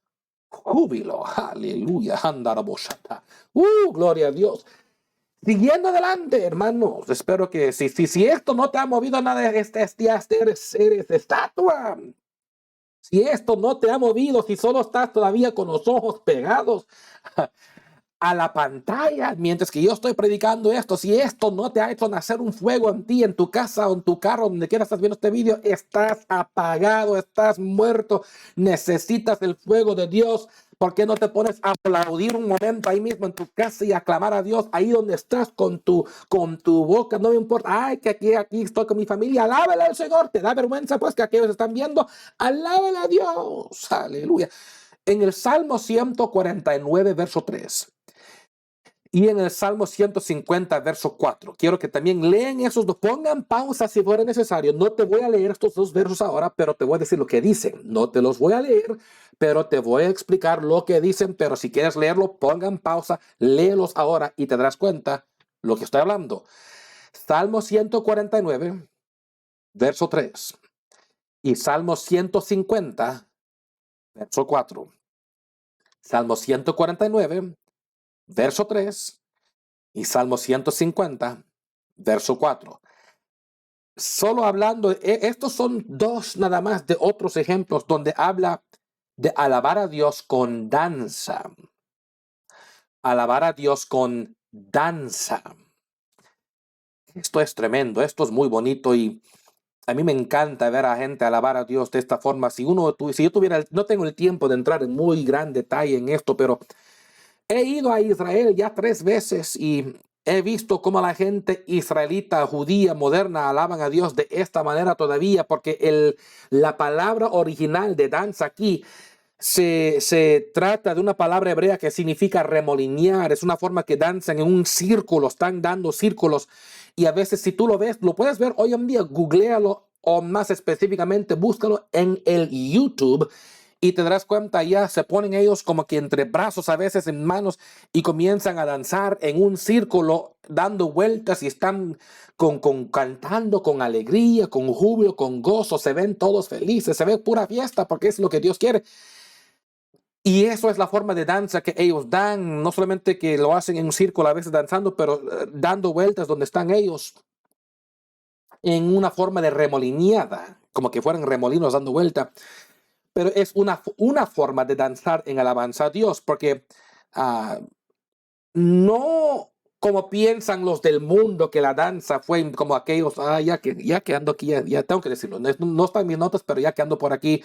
júbilo. Aleluya, gloria a Dios. Siguiendo adelante, hermanos, espero que si esto no te ha movido nada, eres estatua. Si esto no te ha movido, si solo estás todavía con los ojos pegados a la pantalla mientras que yo estoy predicando esto, si esto no te ha hecho nacer un fuego en ti, en tu casa o en tu carro, donde quiera estás viendo este video, estás apagado, estás muerto, necesitas el fuego de Dios. ¿Por qué no te pones a aplaudir un momento ahí mismo en tu casa y aclamar a Dios ahí donde estás con tu boca? No me importa, que aquí estoy con mi familia. Alábale al Señor. ¿Te da vergüenza pues que aquellos están viendo? Alábale a Dios. Aleluya. En el Salmo 149, verso 3. Y en el Salmo 150, verso 4. Quiero que también lean esos dos. Pongan pausa si fuera necesario. No te voy a leer estos dos versos ahora, pero te voy a decir lo que dicen. No te los voy a leer, pero te voy a explicar lo que dicen. Pero si quieres leerlo, pongan pausa, léelos ahora y te darás cuenta lo que estoy hablando. Salmo 149, verso 3. Y Salmo 150, verso 4. Salmo 149, verso 3, y Salmo 150, verso 4. Solo hablando, estos son dos nada más de otros ejemplos donde habla de alabar a Dios con danza. Alabar a Dios con danza. Esto es tremendo, esto es muy bonito, y a mí me encanta ver a gente alabar a Dios de esta forma. Si yo tuviera, no tengo el tiempo de entrar en muy gran detalle en esto, pero he ido a Israel ya 3 veces y he visto cómo la gente israelita, judía, moderna, alaban a Dios de esta manera todavía, porque la palabra original de danza aquí se trata de una palabra hebrea que significa remolinear. Es una forma que danzan en un círculo, están dando círculos. Y a veces si tú lo ves, lo puedes ver hoy en día, googléalo, o más específicamente búscalo en el YouTube. y te darás cuenta, ya se ponen ellos como que entre brazos, a veces en manos, y comienzan a danzar en un círculo, dando vueltas, y están cantando con alegría, con júbilo, con gozo. Se ven todos felices, se ve pura fiesta, porque es lo que Dios quiere. Y eso es la forma de danza que ellos dan, no solamente que lo hacen en un círculo a veces danzando, pero dando vueltas donde están ellos en una forma de remolineada, como que fueran remolinos dando vuelta. Pero es una forma de danzar en alabanza a Dios, porque no como piensan los del mundo que la danza fue como aquellos, ya que ando aquí, ya tengo que decirlo, no están en mis notas, pero ya que ando por aquí,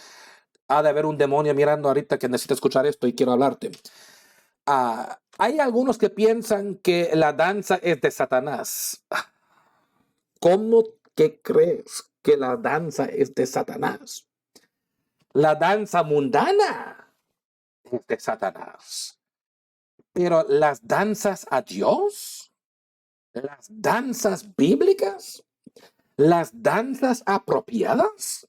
ha de haber un demonio mirando ahorita que necesita escuchar esto y quiero hablarte. Hay algunos que piensan que la danza es de Satanás. ¿Cómo que crees que la danza es de Satanás? La danza mundana es de Satanás. Pero las danzas a Dios, las danzas bíblicas, las danzas apropiadas,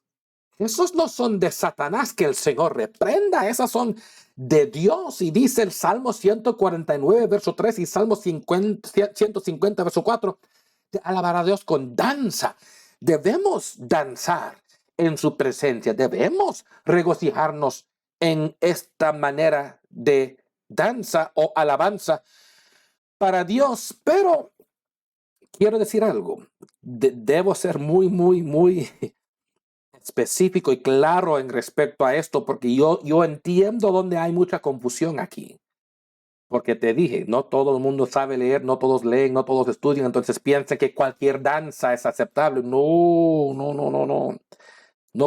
esos no son de Satanás, que el Señor reprenda. Esas son de Dios. Y dice el Salmo 149, verso 3 y Salmo 150, verso 4, de alabar a Dios con danza. Debemos danzar en su presencia. Debemos regocijarnos en esta manera de danza o alabanza para Dios. Pero quiero decir algo. Debo ser muy específico y claro en respecto a esto, porque yo entiendo donde hay mucha confusión aquí. Porque te dije, no todo el mundo sabe leer, no todos leen, no todos estudian, entonces piensa que cualquier danza es aceptable. No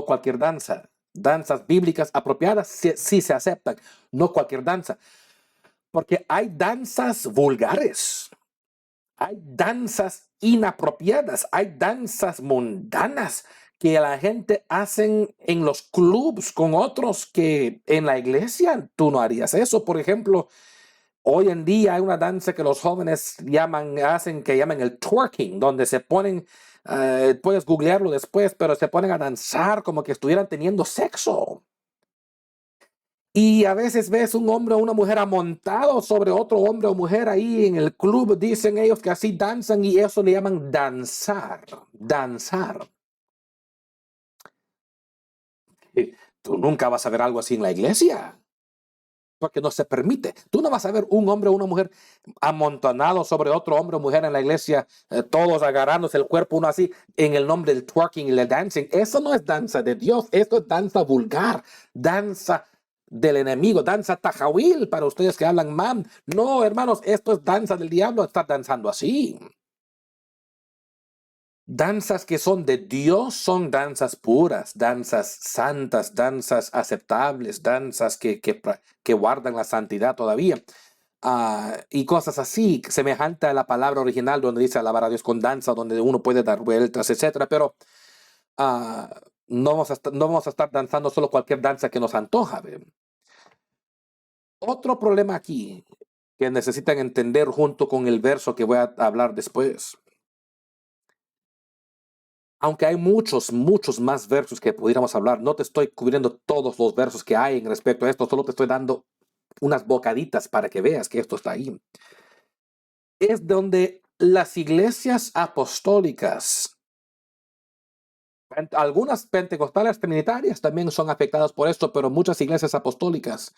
cualquier danza. Danzas bíblicas apropiadas sí se aceptan, no cualquier danza. Porque hay danzas vulgares, hay danzas inapropiadas, hay danzas mundanas que la gente hacen en los clubs con otros que en la iglesia tú no harías eso. Por ejemplo, hoy en día hay una danza que los jóvenes llaman el twerking, donde se ponen, puedes googlearlo después, pero se ponen a danzar como que estuvieran teniendo sexo. Y a veces ves un hombre o una mujer amontado sobre otro hombre o mujer ahí en el club. Dicen ellos que así danzan y eso le llaman danzar. Danzar. Tú nunca vas a ver algo así en la iglesia, porque no se permite. Tú no vas a ver un hombre o una mujer amontonado sobre otro hombre o mujer en la iglesia, todos agarrándose el cuerpo uno así, en el nombre del twerking y el dancing. Eso no es danza de Dios, esto es danza vulgar, danza del enemigo, danza tajahuil para ustedes que hablan mam. No, hermanos, esto es danza del diablo, estar danzando así. Danzas que son de Dios son danzas puras, danzas santas, danzas aceptables, danzas que guardan la santidad todavía. Y cosas así, semejante a la palabra original donde dice alabar a Dios con danza, donde uno puede dar vueltas, etcétera. Pero no vamos a estar danzando solo cualquier danza que nos antoja. Otro problema aquí que necesitan entender junto con el verso que voy a hablar después. Aunque hay muchos más versos que pudiéramos hablar, no te estoy cubriendo todos los versos que hay en respecto a esto, solo te estoy dando unas bocaditas para que veas que esto está ahí. Es donde las iglesias apostólicas, algunas pentecostales trinitarias también son afectadas por esto, pero muchas iglesias apostólicas,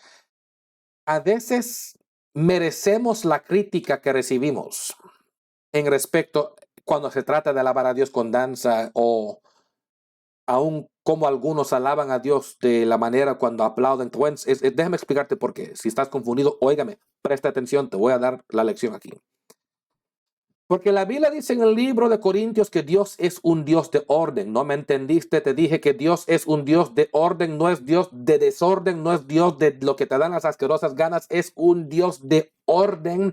a veces merecemos la crítica que recibimos en respecto cuando se trata de alabar a Dios con danza o aún como algunos alaban a Dios de la manera cuando aplauden. Déjame explicarte por qué. Si estás confundido, óigame, presta atención, te voy a dar la lección aquí. Porque la Biblia dice en el libro de Corintios que Dios es un Dios de orden. ¿No me entendiste? Te dije que Dios es un Dios de orden, no es Dios de desorden, no es Dios de lo que te dan las asquerosas ganas, es un Dios de orden.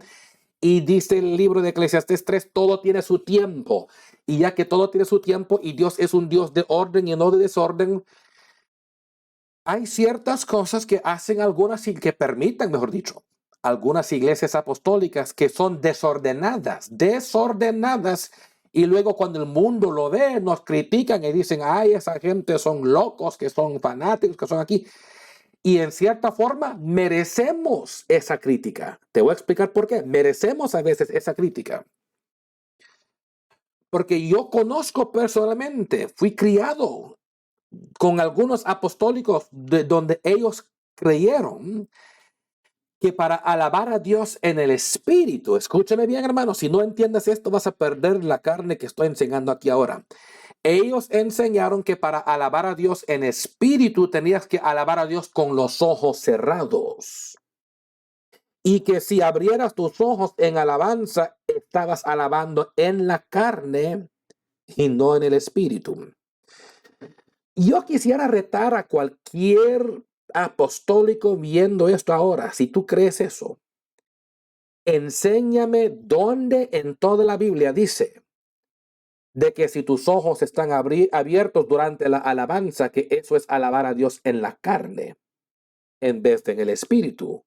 Y dice el libro de Eclesiastés 3, todo tiene su tiempo. Y ya que todo tiene su tiempo y Dios es un Dios de orden y no de desorden, hay ciertas cosas que hacen algunas y que permitan, mejor dicho, algunas iglesias apostólicas que son desordenadas. Y luego cuando el mundo lo ve, nos critican y dicen, ay, esa gente son locos, que son fanáticos, que son aquí. Y en cierta forma merecemos esa crítica. Te voy a explicar por qué. Merecemos a veces esa crítica. Porque yo conozco personalmente, fui criado con algunos apostólicos de donde ellos creyeron que para alabar a Dios en el espíritu, escúchame bien, hermano, si no entiendes esto vas a perder la carne que estoy enseñando aquí ahora. Ellos enseñaron que para alabar a Dios en espíritu tenías que alabar a Dios con los ojos cerrados. Y que si abrieras tus ojos en alabanza, estabas alabando en la carne y no en el espíritu. Yo quisiera retar a cualquier apostólico viendo esto ahora, si tú crees eso. Enséñame dónde en toda la Biblia dice de que si tus ojos están abiertos durante la alabanza, que eso es alabar a Dios en la carne en vez de en el espíritu.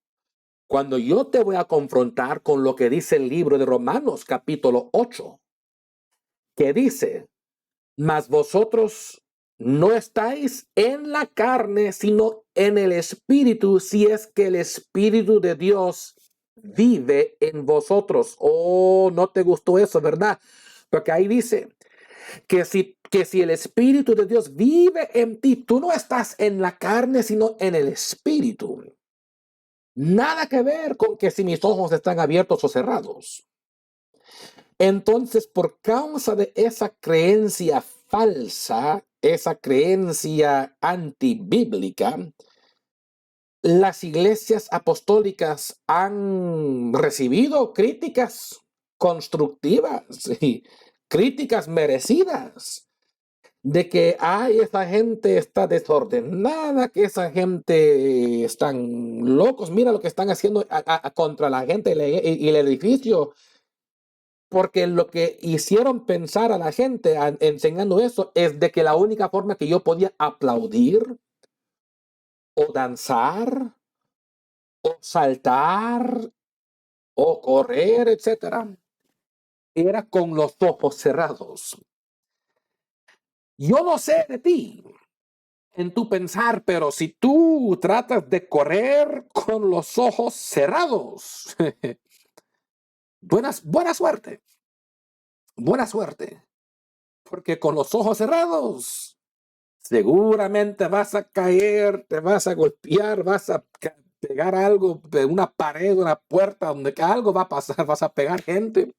Cuando yo te voy a confrontar con lo que dice el libro de Romanos capítulo 8, que dice, mas vosotros no estáis en la carne, sino en el espíritu, si es que el espíritu de Dios vive en vosotros. Oh, no te gustó eso, ¿verdad? Porque ahí dice que si el espíritu de Dios vive en ti, tú no estás en la carne, sino en el espíritu. Nada que ver con que si mis ojos están abiertos o cerrados. Entonces, por causa de esa creencia falsa, esa creencia antibíblica, las iglesias apostólicas han recibido críticas constructivas y críticas merecidas de que esa gente está desordenada, que esa gente están locos, mira lo que están haciendo contra la gente y el edificio. Porque lo que hicieron pensar a la gente enseñando eso es de que la única forma que yo podía aplaudir o danzar o saltar o correr, etcétera, era con los ojos cerrados. Yo no sé de ti en tu pensar, pero si tú tratas de correr con los ojos cerrados, buena suerte. Buena suerte. Porque con los ojos cerrados, seguramente vas a caer, te vas a golpear, vas a pegar algo, una pared, una puerta, donde algo va a pasar, vas a pegar gente.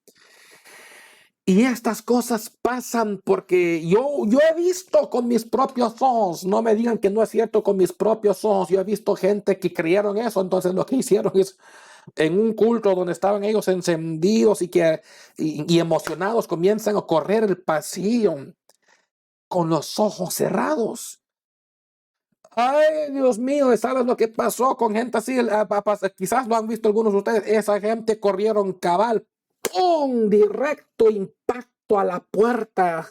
Y estas cosas pasan porque yo he visto con mis propios ojos, no me digan que no es cierto, con mis propios ojos, yo he visto gente que creyeron eso, entonces lo que hicieron es en un culto donde estaban ellos encendidos y emocionados, comienzan a correr el pasillo con los ojos cerrados. Ay, Dios mío, ¿sabes lo que pasó con gente así? Quizás lo han visto algunos de ustedes. Esa gente corrieron cabal, ¡pum! Directo impacto a la puerta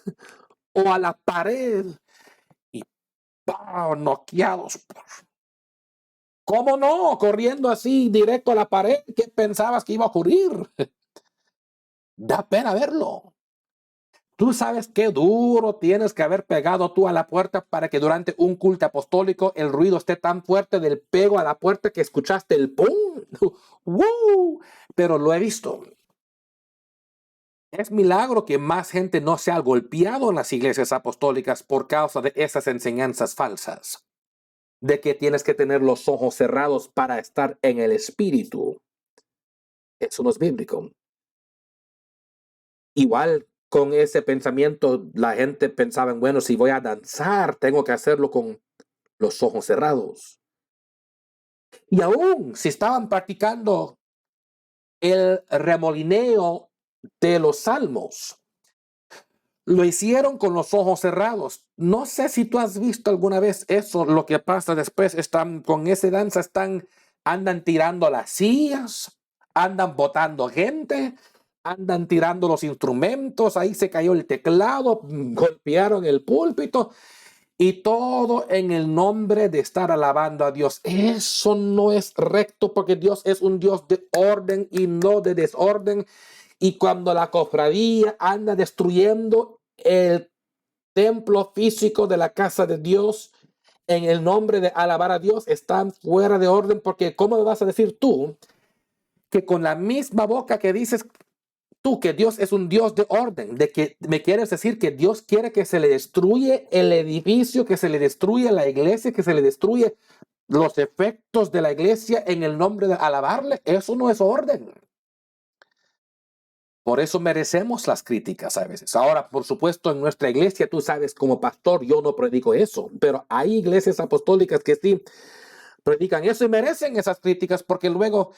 o a la pared y ¡pum! Noqueados. ¿Cómo no? Corriendo así directo a la pared. ¿Qué pensabas que iba a ocurrir? Da pena verlo. Tú sabes qué duro tienes que haber pegado tú a la puerta para que durante un culto apostólico el ruido esté tan fuerte del pego a la puerta que escuchaste el pum. ¡Woo! Pero lo he visto. Es milagro que más gente no se ha golpeado en las iglesias apostólicas por causa de esas enseñanzas falsas. De que tienes que tener los ojos cerrados para estar en el espíritu. Eso no es bíblico. Igual con ese pensamiento, la gente pensaba, bueno, si voy a danzar, tengo que hacerlo con los ojos cerrados. Y aún si estaban practicando el remolineo de los salmos, lo hicieron con los ojos cerrados. No sé si tú has visto alguna vez eso, lo que pasa después, están con ese danza, andan tirando las sillas, andan botando gente, andan tirando los instrumentos, ahí se cayó el teclado, golpearon el púlpito y todo en el nombre de estar alabando a Dios. Eso no es recto porque Dios es un Dios de orden y no de desorden. Y cuando la cofradía anda destruyendo el templo físico de la casa de Dios, en el nombre de alabar a Dios están fuera de orden, porque ¿cómo me vas a decir tú que con la misma boca que dices tú que Dios es un Dios de orden, de que me quieres decir que Dios quiere que se le destruye el edificio, que se le destruye la iglesia, que se le destruye los efectos de la iglesia en el nombre de alabarle? Eso no es orden. Por eso merecemos las críticas a veces. Ahora, por supuesto, en nuestra iglesia, tú sabes, como pastor, yo no predico eso, pero hay iglesias apostólicas que sí predican eso y merecen esas críticas, porque luego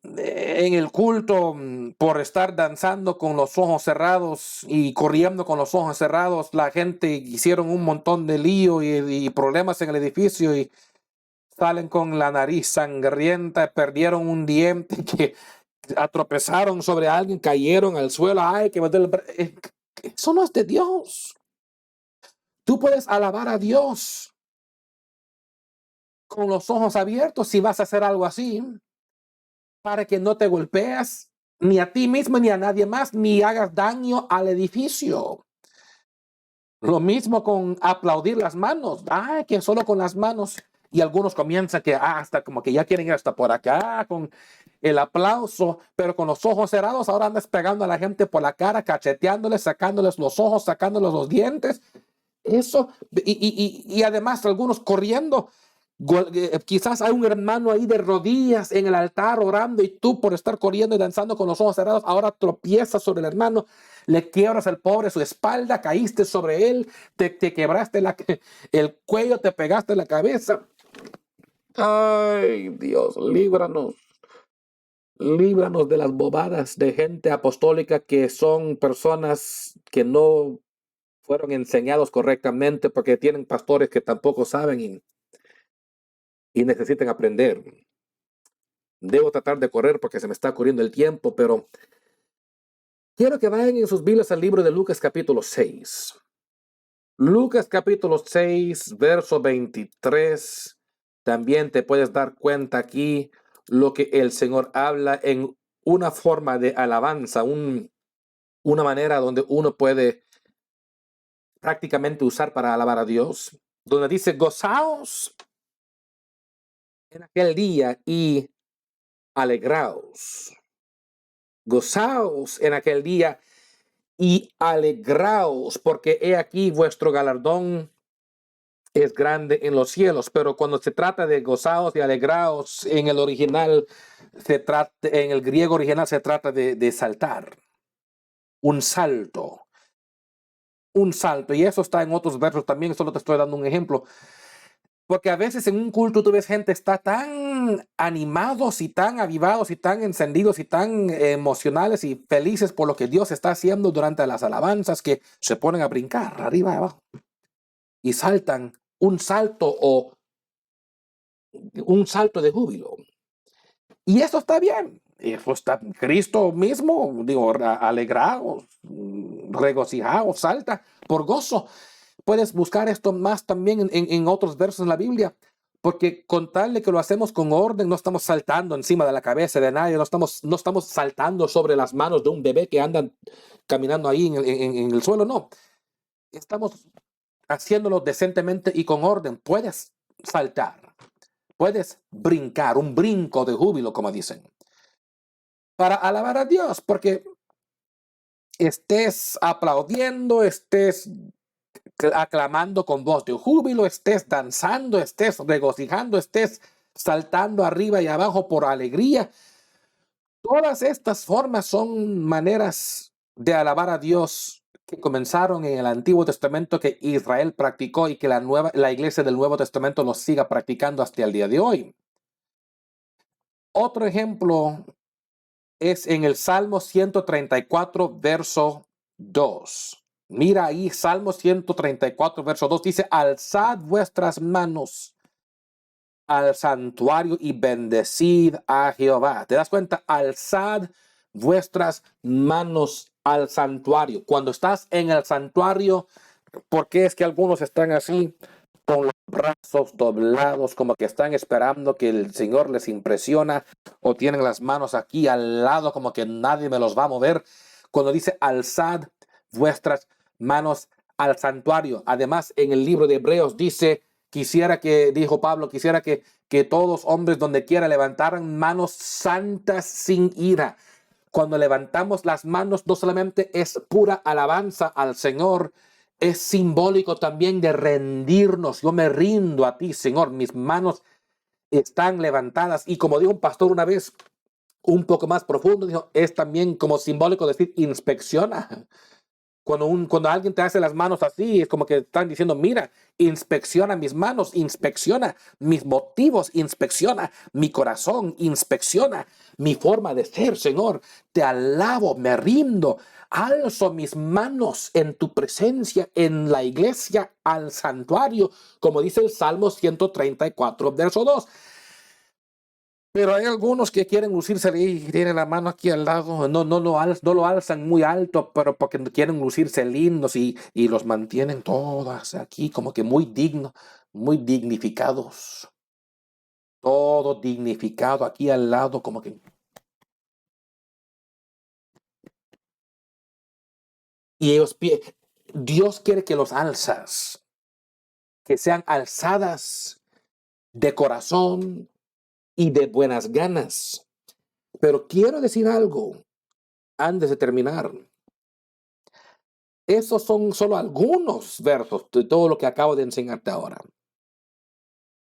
en el culto, por estar danzando con los ojos cerrados y corriendo con los ojos cerrados, la gente hicieron un montón de lío y problemas en el edificio y salen con la nariz sangrienta, perdieron un diente, que tropezaron sobre alguien, cayeron al suelo. Ay, que eso no es de Dios. Tú puedes alabar a Dios con los ojos abiertos si vas a hacer algo así, para que no te golpees ni a ti mismo ni a nadie más, ni hagas daño al edificio. Lo mismo con aplaudir las manos. Ay, que solo con las manos. Y algunos comienzan que hasta como que ya quieren ir hasta por acá con el aplauso, pero con los ojos cerrados. Ahora andas pegando a la gente por la cara, cacheteándoles, sacándoles los ojos, sacándoles los dientes. Eso, y además algunos corriendo. Quizás hay un hermano ahí de rodillas en el altar orando, y tú, por estar corriendo y danzando con los ojos cerrados, ahora tropiezas sobre el hermano, le quiebras al pobre su espalda, caíste sobre él, te quebraste el cuello, te pegaste la cabeza. Ay, Dios, líbranos. Líbranos de las bobadas de gente apostólica que son personas que no fueron enseñados correctamente, porque tienen pastores que tampoco saben y necesitan aprender. Debo tratar de correr porque se me está corriendo el tiempo, pero quiero que vayan en sus Biblias al libro de Lucas capítulo 6. Lucas capítulo 6, verso 23. También te puedes dar cuenta aquí lo que el Señor habla en una forma de alabanza, una manera donde uno puede prácticamente usar para alabar a Dios, donde dice: gozaos en aquel día y alegraos. Gozaos en aquel día y alegraos, porque he aquí vuestro galardón es grande en los cielos. Pero cuando se trata de gozaos y alegraos, en el original en el griego original se trata de saltar, un salto, un salto. Y eso está en otros versos también, solo te estoy dando un ejemplo. Porque a veces en un culto tú ves gente está tan animados y tan avivados y tan encendidos y tan emocionales y felices por lo que Dios está haciendo durante las alabanzas, que se ponen a brincar arriba y abajo y saltan un salto o un salto de júbilo. Y eso está bien. Eso está Cristo mismo, digo, alegraos, regocijaos, salta por gozo. Puedes buscar esto más también en otros versos en la Biblia, porque con tal de que lo hacemos con orden, no estamos saltando encima de la cabeza de nadie, no estamos saltando sobre las manos de un bebé que andan caminando ahí en el suelo, no. Estamos haciéndolo decentemente y con orden. Puedes saltar, puedes brincar, un brinco de júbilo, como dicen, para alabar a Dios, porque estés aplaudiendo, estés aclamando con voz de júbilo, estés danzando, estés regocijando, estés saltando arriba y abajo por alegría. Todas estas formas son maneras de alabar a Dios que comenzaron en el Antiguo Testamento, que Israel practicó y que la iglesia del Nuevo Testamento lo siga practicando hasta el día de hoy. Otro ejemplo es en el Salmo 134, verso 2. Mira ahí, Salmo 134, verso 2, dice: alzad vuestras manos al santuario y bendecid a Jehová. ¿Te das cuenta? Alzad vuestras manos al santuario. Cuando estás en el santuario, ¿por qué es que algunos están así, con los brazos doblados, como que están esperando que el Señor les impresiona, o tienen las manos aquí al lado como que nadie me los va a mover? Cuando dice alzad vuestras manos al santuario. Además, en el libro de Hebreos dice Quisiera que, dijo Pablo, quisiera que todos hombres donde quiera levantaran manos santas sin ira. Cuando levantamos las manos, no solamente es pura alabanza al Señor, es simbólico también de rendirnos. Yo me rindo a ti, Señor. Mis manos están levantadas. Y como dijo un pastor una vez, un poco más profundo, dijo, es también como simbólico decir, inspecciona. Cuando alguien te hace las manos así, es como que están diciendo, mira, inspecciona mis manos, inspecciona mis motivos, inspecciona mi corazón, inspecciona mi forma de ser, Señor. Te alabo, me rindo, alzo mis manos en tu presencia, en la iglesia, al santuario, como dice el Salmo 134, verso 2. Pero hay algunos que quieren lucirse y tienen la mano aquí al lado, no lo alzan muy alto, pero porque quieren lucirse lindos y los mantienen todas aquí como que muy dignos, muy dignificados. Todo dignificado aquí al lado como que... Y ellos, Dios quiere que los alzas, que sean alzadas de corazón y de buenas ganas. Pero quiero decir algo antes de terminar. Esos son solo algunos versos de todo lo que acabo de enseñarte ahora,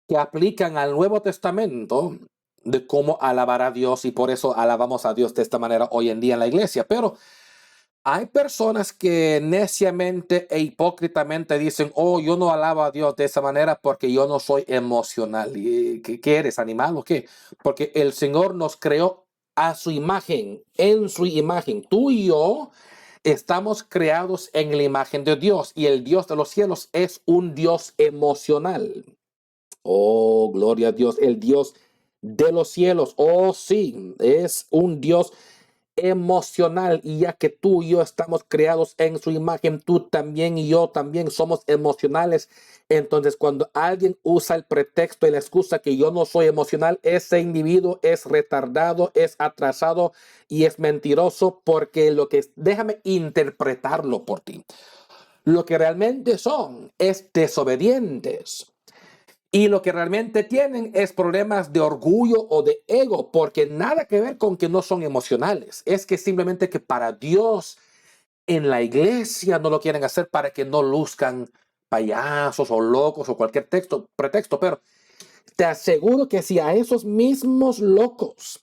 que aplican al Nuevo Testamento de cómo alabar a Dios, y por eso alabamos a Dios de esta manera hoy en día en la iglesia. Pero hay personas que neciamente e hipócritamente dicen, oh, yo no alabo a Dios de esa manera porque yo no soy emocional. ¿Y qué eres, animal o qué? Porque el Señor nos creó a su imagen, en su imagen. Tú y yo estamos creados en la imagen de Dios, y el Dios de los cielos es un Dios emocional. Oh, gloria a Dios, el Dios de los cielos. Oh, sí, es un Dios emocional, y ya que tú y yo estamos creados en su imagen, tú también y yo también somos emocionales. Entonces, cuando alguien usa el pretexto y la excusa que yo no soy emocional, ese individuo es retardado, es atrasado y es mentiroso, porque déjame interpretarlo por ti. Lo que realmente son es desobedientes. Y lo que realmente tienen es problemas de orgullo o de ego, porque nada que ver con que no son emocionales. Es que simplemente que para Dios en la iglesia no lo quieren hacer para que no luzcan payasos o locos o cualquier pretexto. Pero te aseguro que si a esos mismos locos,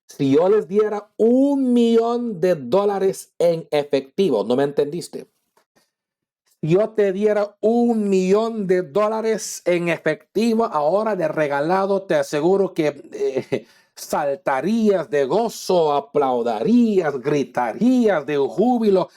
si yo les diera $1,000,000 en efectivo, ¿no me entendiste? Yo te diera $1,000,000 en efectivo ahora de regalado, te aseguro que saltarías de gozo, aplaudirías, gritarías de júbilo.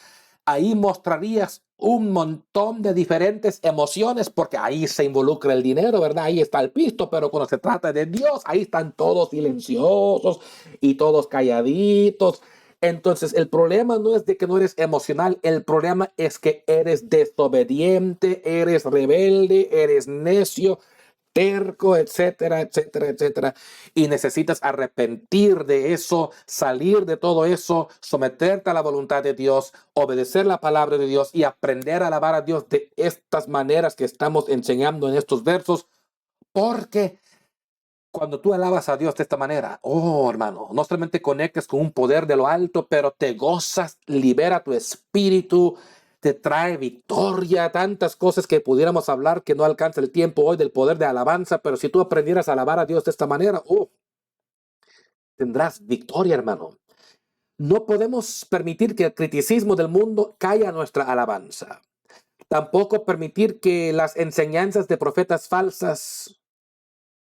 Ahí mostrarías un montón de diferentes emociones, porque ahí se involucra el dinero, ¿verdad? Ahí está el pisto, pero cuando se trata de Dios, ahí están todos silenciosos y todos calladitos. Entonces, el problema no es de que no eres emocional, el problema es que eres desobediente, eres rebelde, eres necio, terco, etcétera, etcétera, etcétera. Y necesitas arrepentir de eso, salir de todo eso, someterte a la voluntad de Dios, obedecer la palabra de Dios y aprender a alabar a Dios de estas maneras que estamos enseñando en estos versos, porque cuando tú alabas a Dios de esta manera, oh hermano, no solamente conectas con un poder de lo alto, pero te gozas, libera tu espíritu, te trae victoria, tantas cosas que pudiéramos hablar que no alcanza el tiempo hoy del poder de alabanza. Pero si tú aprendieras a alabar a Dios de esta manera, tendrás victoria, hermano. No podemos permitir que el criticismo del mundo calla nuestra alabanza. Tampoco permitir que las enseñanzas de profetas falsas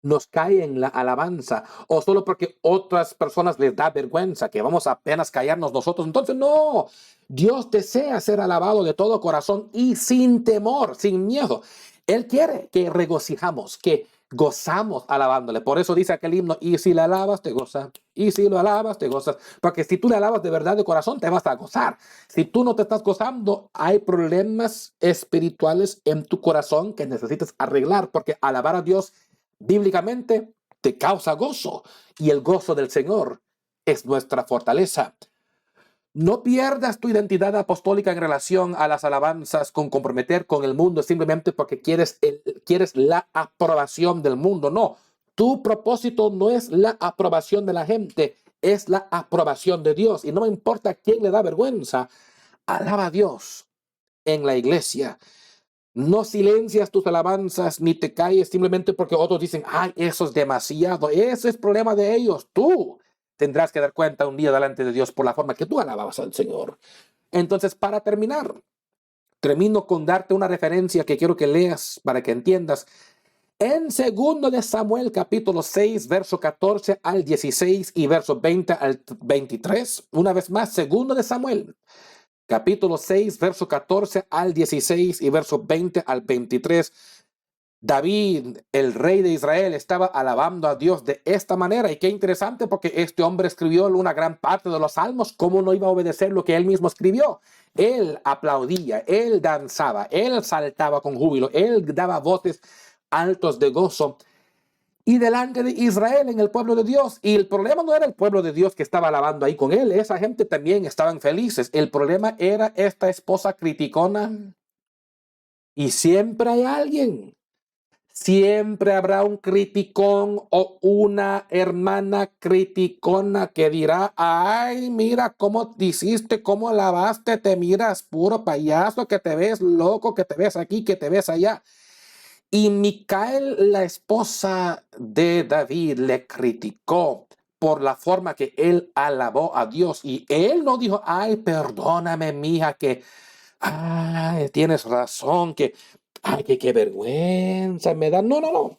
nos cae en la alabanza, o solo porque otras personas les da vergüenza que vamos a apenas callarnos nosotros. Entonces, no, Dios desea ser alabado de todo corazón y sin temor, sin miedo. Él quiere que regocijamos, que gozamos alabándole. Por eso dice aquel himno, y si le alabas, te gozas. Y si lo alabas, te gozas. Porque si tú le alabas de verdad de corazón, te vas a gozar. Si tú no te estás gozando, hay problemas espirituales en tu corazón que necesitas arreglar, porque alabar a Dios bíblicamente te causa gozo, y el gozo del Señor es nuestra fortaleza. No pierdas tu identidad apostólica en relación a las alabanzas con comprometer con el mundo simplemente porque quieres la aprobación del mundo. No, tu propósito no es la aprobación de la gente, es la aprobación de Dios. Y no me importa quién le da vergüenza, alaba a Dios en la iglesia. No silencias tus alabanzas ni te calles simplemente porque otros dicen, ay, eso es demasiado. Ese es problema de ellos. Tú tendrás que dar cuenta un día delante de Dios por la forma que tú alababas al Señor. Entonces, para terminar, termino con darte una referencia que quiero que leas para que entiendas. En 2 de Samuel, capítulo 6, verso 14 al 16 y verso 20 al 23. Una vez más, 2 de Samuel, capítulo 6, verso 14 al 16 y verso 20 al 23. David, el rey de Israel, estaba alabando a Dios de esta manera. Y qué interesante, porque este hombre escribió una gran parte de los salmos. ¿Cómo no iba a obedecer lo que él mismo escribió? Él aplaudía, él danzaba, él saltaba con júbilo, él daba voces altos de gozo. Y delante de Israel, en el pueblo de Dios. Y el problema no era el pueblo de Dios que estaba alabando ahí con él. Esa gente también estaban felices. El problema era esta esposa criticona. Y siempre hay alguien. Siempre habrá un criticón o una hermana criticona que dirá, ay, mira cómo te hiciste, cómo lavaste, te miras puro payaso, que te ves loco, que te ves aquí, que te ves allá. Y Micael, la esposa de David, le criticó por la forma que él alabó a Dios. Y él no dijo, ay, perdóname, mija, que, ay, tienes razón, que, ay, que qué vergüenza me da. No, no, no.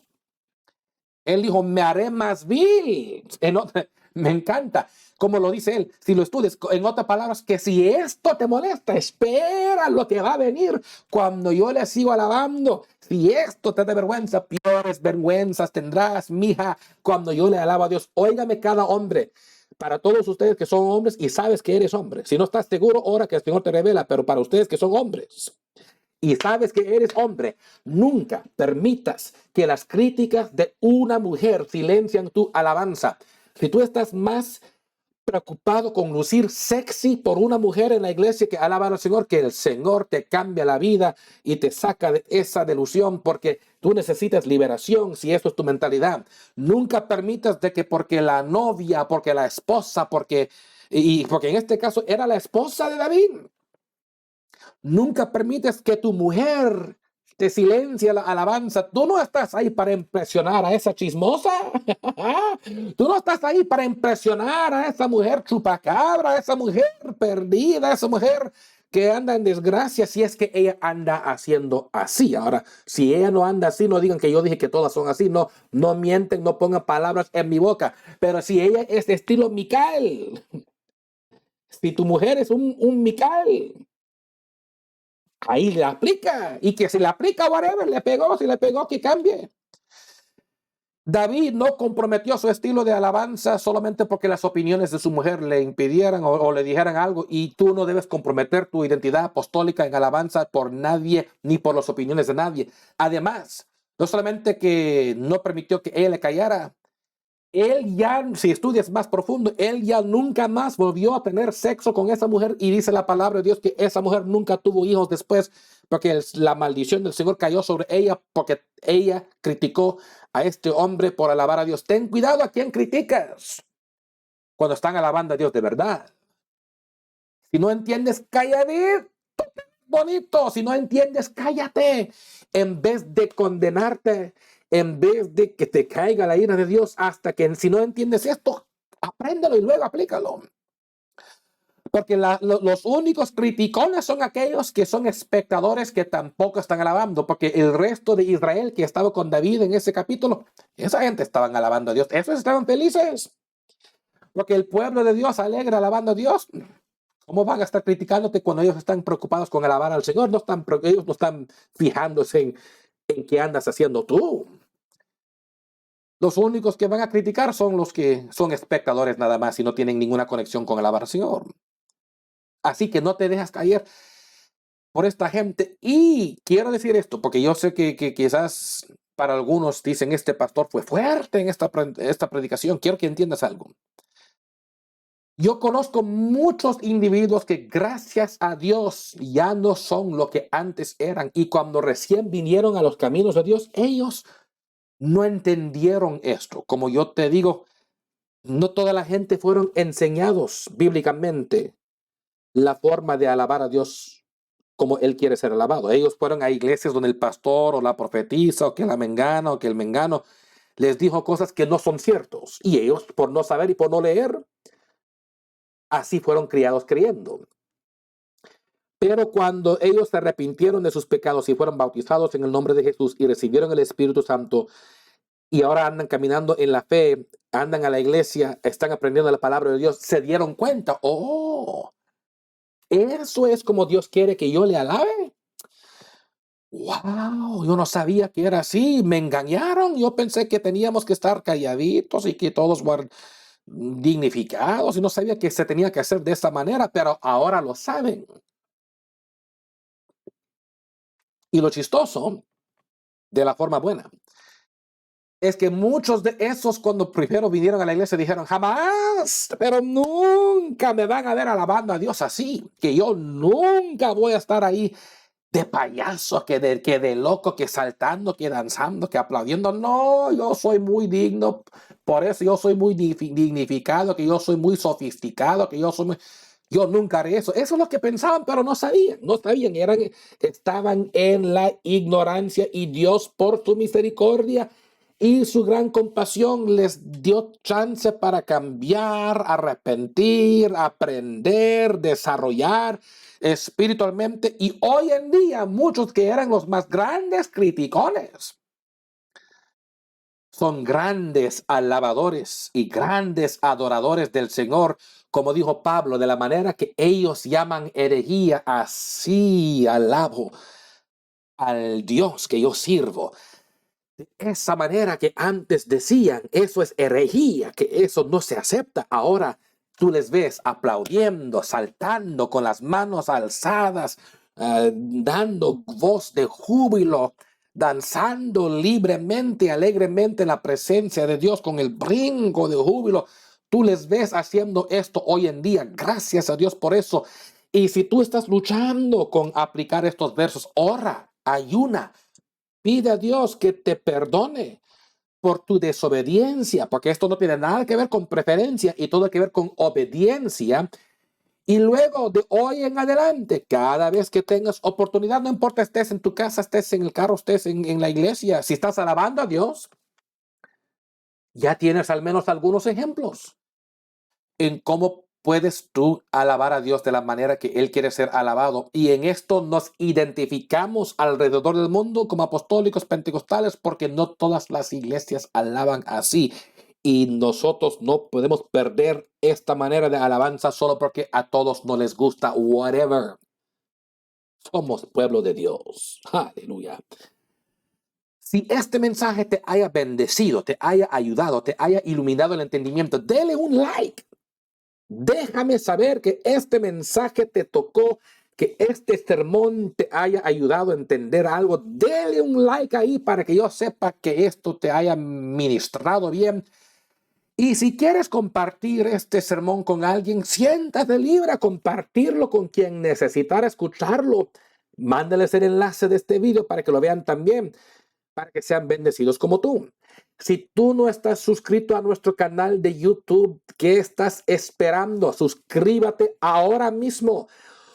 Él dijo, me haré más vil. Me encanta, como lo dice él, si lo estudias, en otras palabras, que si esto te molesta, espera lo que va a venir cuando yo le sigo alabando. Si esto te da vergüenza, peores vergüenzas tendrás, mija, cuando yo le alabo a Dios. Óigame cada hombre, para todos ustedes que son hombres y sabes que eres hombre. Si no estás seguro, ahora que el Señor te revela, pero para ustedes que son hombres y sabes que eres hombre, nunca permitas que las críticas de una mujer silencian tu alabanza. Si tú estás más preocupado con lucir sexy por una mujer en la iglesia que alaba al Señor, que el Señor te cambia la vida y te saca de esa delusión, porque tú necesitas liberación si eso es tu mentalidad. Nunca permitas de que porque la novia, porque la esposa, porque en este caso era la esposa de David. Nunca permites que tu mujer te silencie la alabanza. Tú no estás ahí para impresionar a esa chismosa. Tú no estás ahí para impresionar a esa mujer chupacabra, a esa mujer perdida, a esa mujer que anda en desgracia, si es que ella anda haciendo así. Ahora, si ella no anda así, no digan que yo dije que todas son así. No, no mienten, no pongan palabras en mi boca. Pero si ella es de estilo Micael, si tu mujer es un Micael, ahí le aplica. Y que si le aplica, whatever, le pegó, si le pegó, que cambie. David no comprometió su estilo de alabanza solamente porque las opiniones de su mujer le impidieran o le dijeran algo, y tú no debes comprometer tu identidad apostólica en alabanza por nadie ni por las opiniones de nadie. Además, no solamente que no permitió que ella le callara, él ya, si estudias más profundo, él ya nunca más volvió a tener sexo con esa mujer, y dice la palabra de Dios que esa mujer nunca tuvo hijos después, porque la maldición del Señor cayó sobre ella porque ella criticó a este hombre por alabar a Dios. Ten cuidado a quien criticas cuando están alabando a Dios de verdad. Si no entiendes, calladito, bonito. Si no entiendes, cállate. En vez de condenarte, en vez de que te caiga la ira de Dios, hasta que si no entiendes esto, apréndelo y luego aplícalo. Porque los únicos criticones son aquellos que son espectadores que tampoco están alabando, porque el resto de Israel que estaba con David en ese capítulo, esa gente estaban alabando a Dios, esos estaban felices, porque el pueblo de Dios alegra alabando a Dios. ¿Cómo van a estar criticándote cuando ellos están preocupados con alabar al Señor? Ellos no están fijándose en qué andas haciendo tú. Los únicos que van a criticar son los que son espectadores nada más y no tienen ninguna conexión con alabar al Señor. Así que no te dejas caer por esta gente. Y quiero decir esto, porque yo sé que quizás para algunos dicen, este pastor fue fuerte en esta predicación. Quiero que entiendas algo. Yo conozco muchos individuos que gracias a Dios ya no son lo que antes eran. Y cuando recién vinieron a los caminos de Dios, ellos no entendieron esto. Como yo te digo, no toda la gente fueron enseñados bíblicamente la forma de alabar a Dios como Él quiere ser alabado. Ellos fueron a iglesias donde el pastor o la profetisa o que la mengana o que el mengano les dijo cosas que no son ciertos. Y ellos, por no saber y por no leer, así fueron criados creyendo. Pero cuando ellos se arrepintieron de sus pecados y fueron bautizados en el nombre de Jesús y recibieron el Espíritu Santo y ahora andan caminando en la fe, andan a la iglesia, están aprendiendo la palabra de Dios, se dieron cuenta, oh, eso es como Dios quiere que yo le alabe. Wow, yo no sabía que era así, me engañaron, yo pensé que teníamos que estar calladitos y que todos dignificados y no sabía que se tenía que hacer de esa manera, pero ahora lo saben. Y lo chistoso, de la forma buena, es que muchos de esos cuando primero vinieron a la iglesia dijeron, jamás, pero nunca me van a ver alabando a Dios así, que yo nunca voy a estar ahí de payaso, que de loco, que saltando, que danzando, que aplaudiendo. No, yo soy muy digno, por eso yo soy muy dignificado, que yo soy muy sofisticado, que yo soy muy... Yo nunca haré eso. Eso es lo que pensaban, pero no sabían, estaban en la ignorancia y Dios por su misericordia y su gran compasión les dio chance para cambiar, arrepentir, aprender, desarrollar espiritualmente. Y hoy en día muchos que eran los más grandes criticones son grandes alabadores y grandes adoradores del Señor, como dijo Pablo, de la manera que ellos llaman herejía, así alabo al Dios que yo sirvo. De esa manera que antes decían, eso es herejía, que eso no se acepta, ahora tú les ves aplaudiendo, saltando, con las manos alzadas, dando voz de júbilo, danzando libremente, alegremente en la presencia de Dios con el brinco de júbilo. Tú les ves haciendo esto hoy en día. Gracias a Dios por eso. Y si tú estás luchando con aplicar estos versos, ora, ayuna, pide a Dios que te perdone por tu desobediencia, porque esto no tiene nada que ver con preferencia y todo que ver con obediencia. Y luego de hoy en adelante, cada vez que tengas oportunidad, no importa estés en tu casa, estés en el carro, estés en la iglesia, si estás alabando a Dios, ya tienes al menos algunos ejemplos en cómo puedes tú alabar a Dios de la manera que Él quiere ser alabado. Y en esto nos identificamos alrededor del mundo como apostólicos pentecostales porque no todas las iglesias alaban así. Y nosotros no podemos perder esta manera de alabanza solo porque a todos no les gusta, whatever. Somos pueblo de Dios. Aleluya. Si este mensaje te haya bendecido, te haya ayudado, te haya iluminado el entendimiento, dele un like. Déjame saber que este mensaje te tocó, que este sermón te haya ayudado a entender algo. Dele un like ahí para que yo sepa que esto te haya ministrado bien. Y si quieres compartir este sermón con alguien, siéntate libre a compartirlo con quien necesitara escucharlo. Mándales el enlace de este video para que lo vean también, para que sean bendecidos como tú. Si tú no estás suscrito a nuestro canal de YouTube, ¿qué estás esperando? Suscríbete ahora mismo.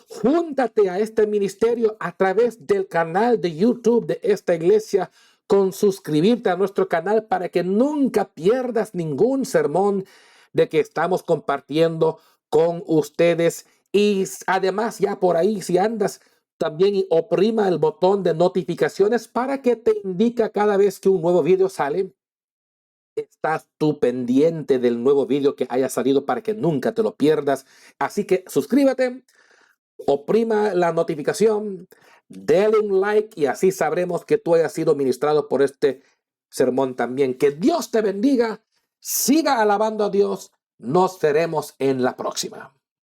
Júntate a este ministerio a través del canal de YouTube de esta iglesia con suscribirte a nuestro canal para que nunca pierdas ningún sermón de que estamos compartiendo con ustedes. Y además ya por ahí, si andas, también oprima el botón de notificaciones para que te indique cada vez que un nuevo video sale. Estás tú pendiente del nuevo video que haya salido para que nunca te lo pierdas. Así que suscríbete, oprima la notificación, dale un like y así sabremos que tú hayas sido ministrado por este sermón también. Que Dios te bendiga, siga alabando a Dios. Nos veremos en la próxima.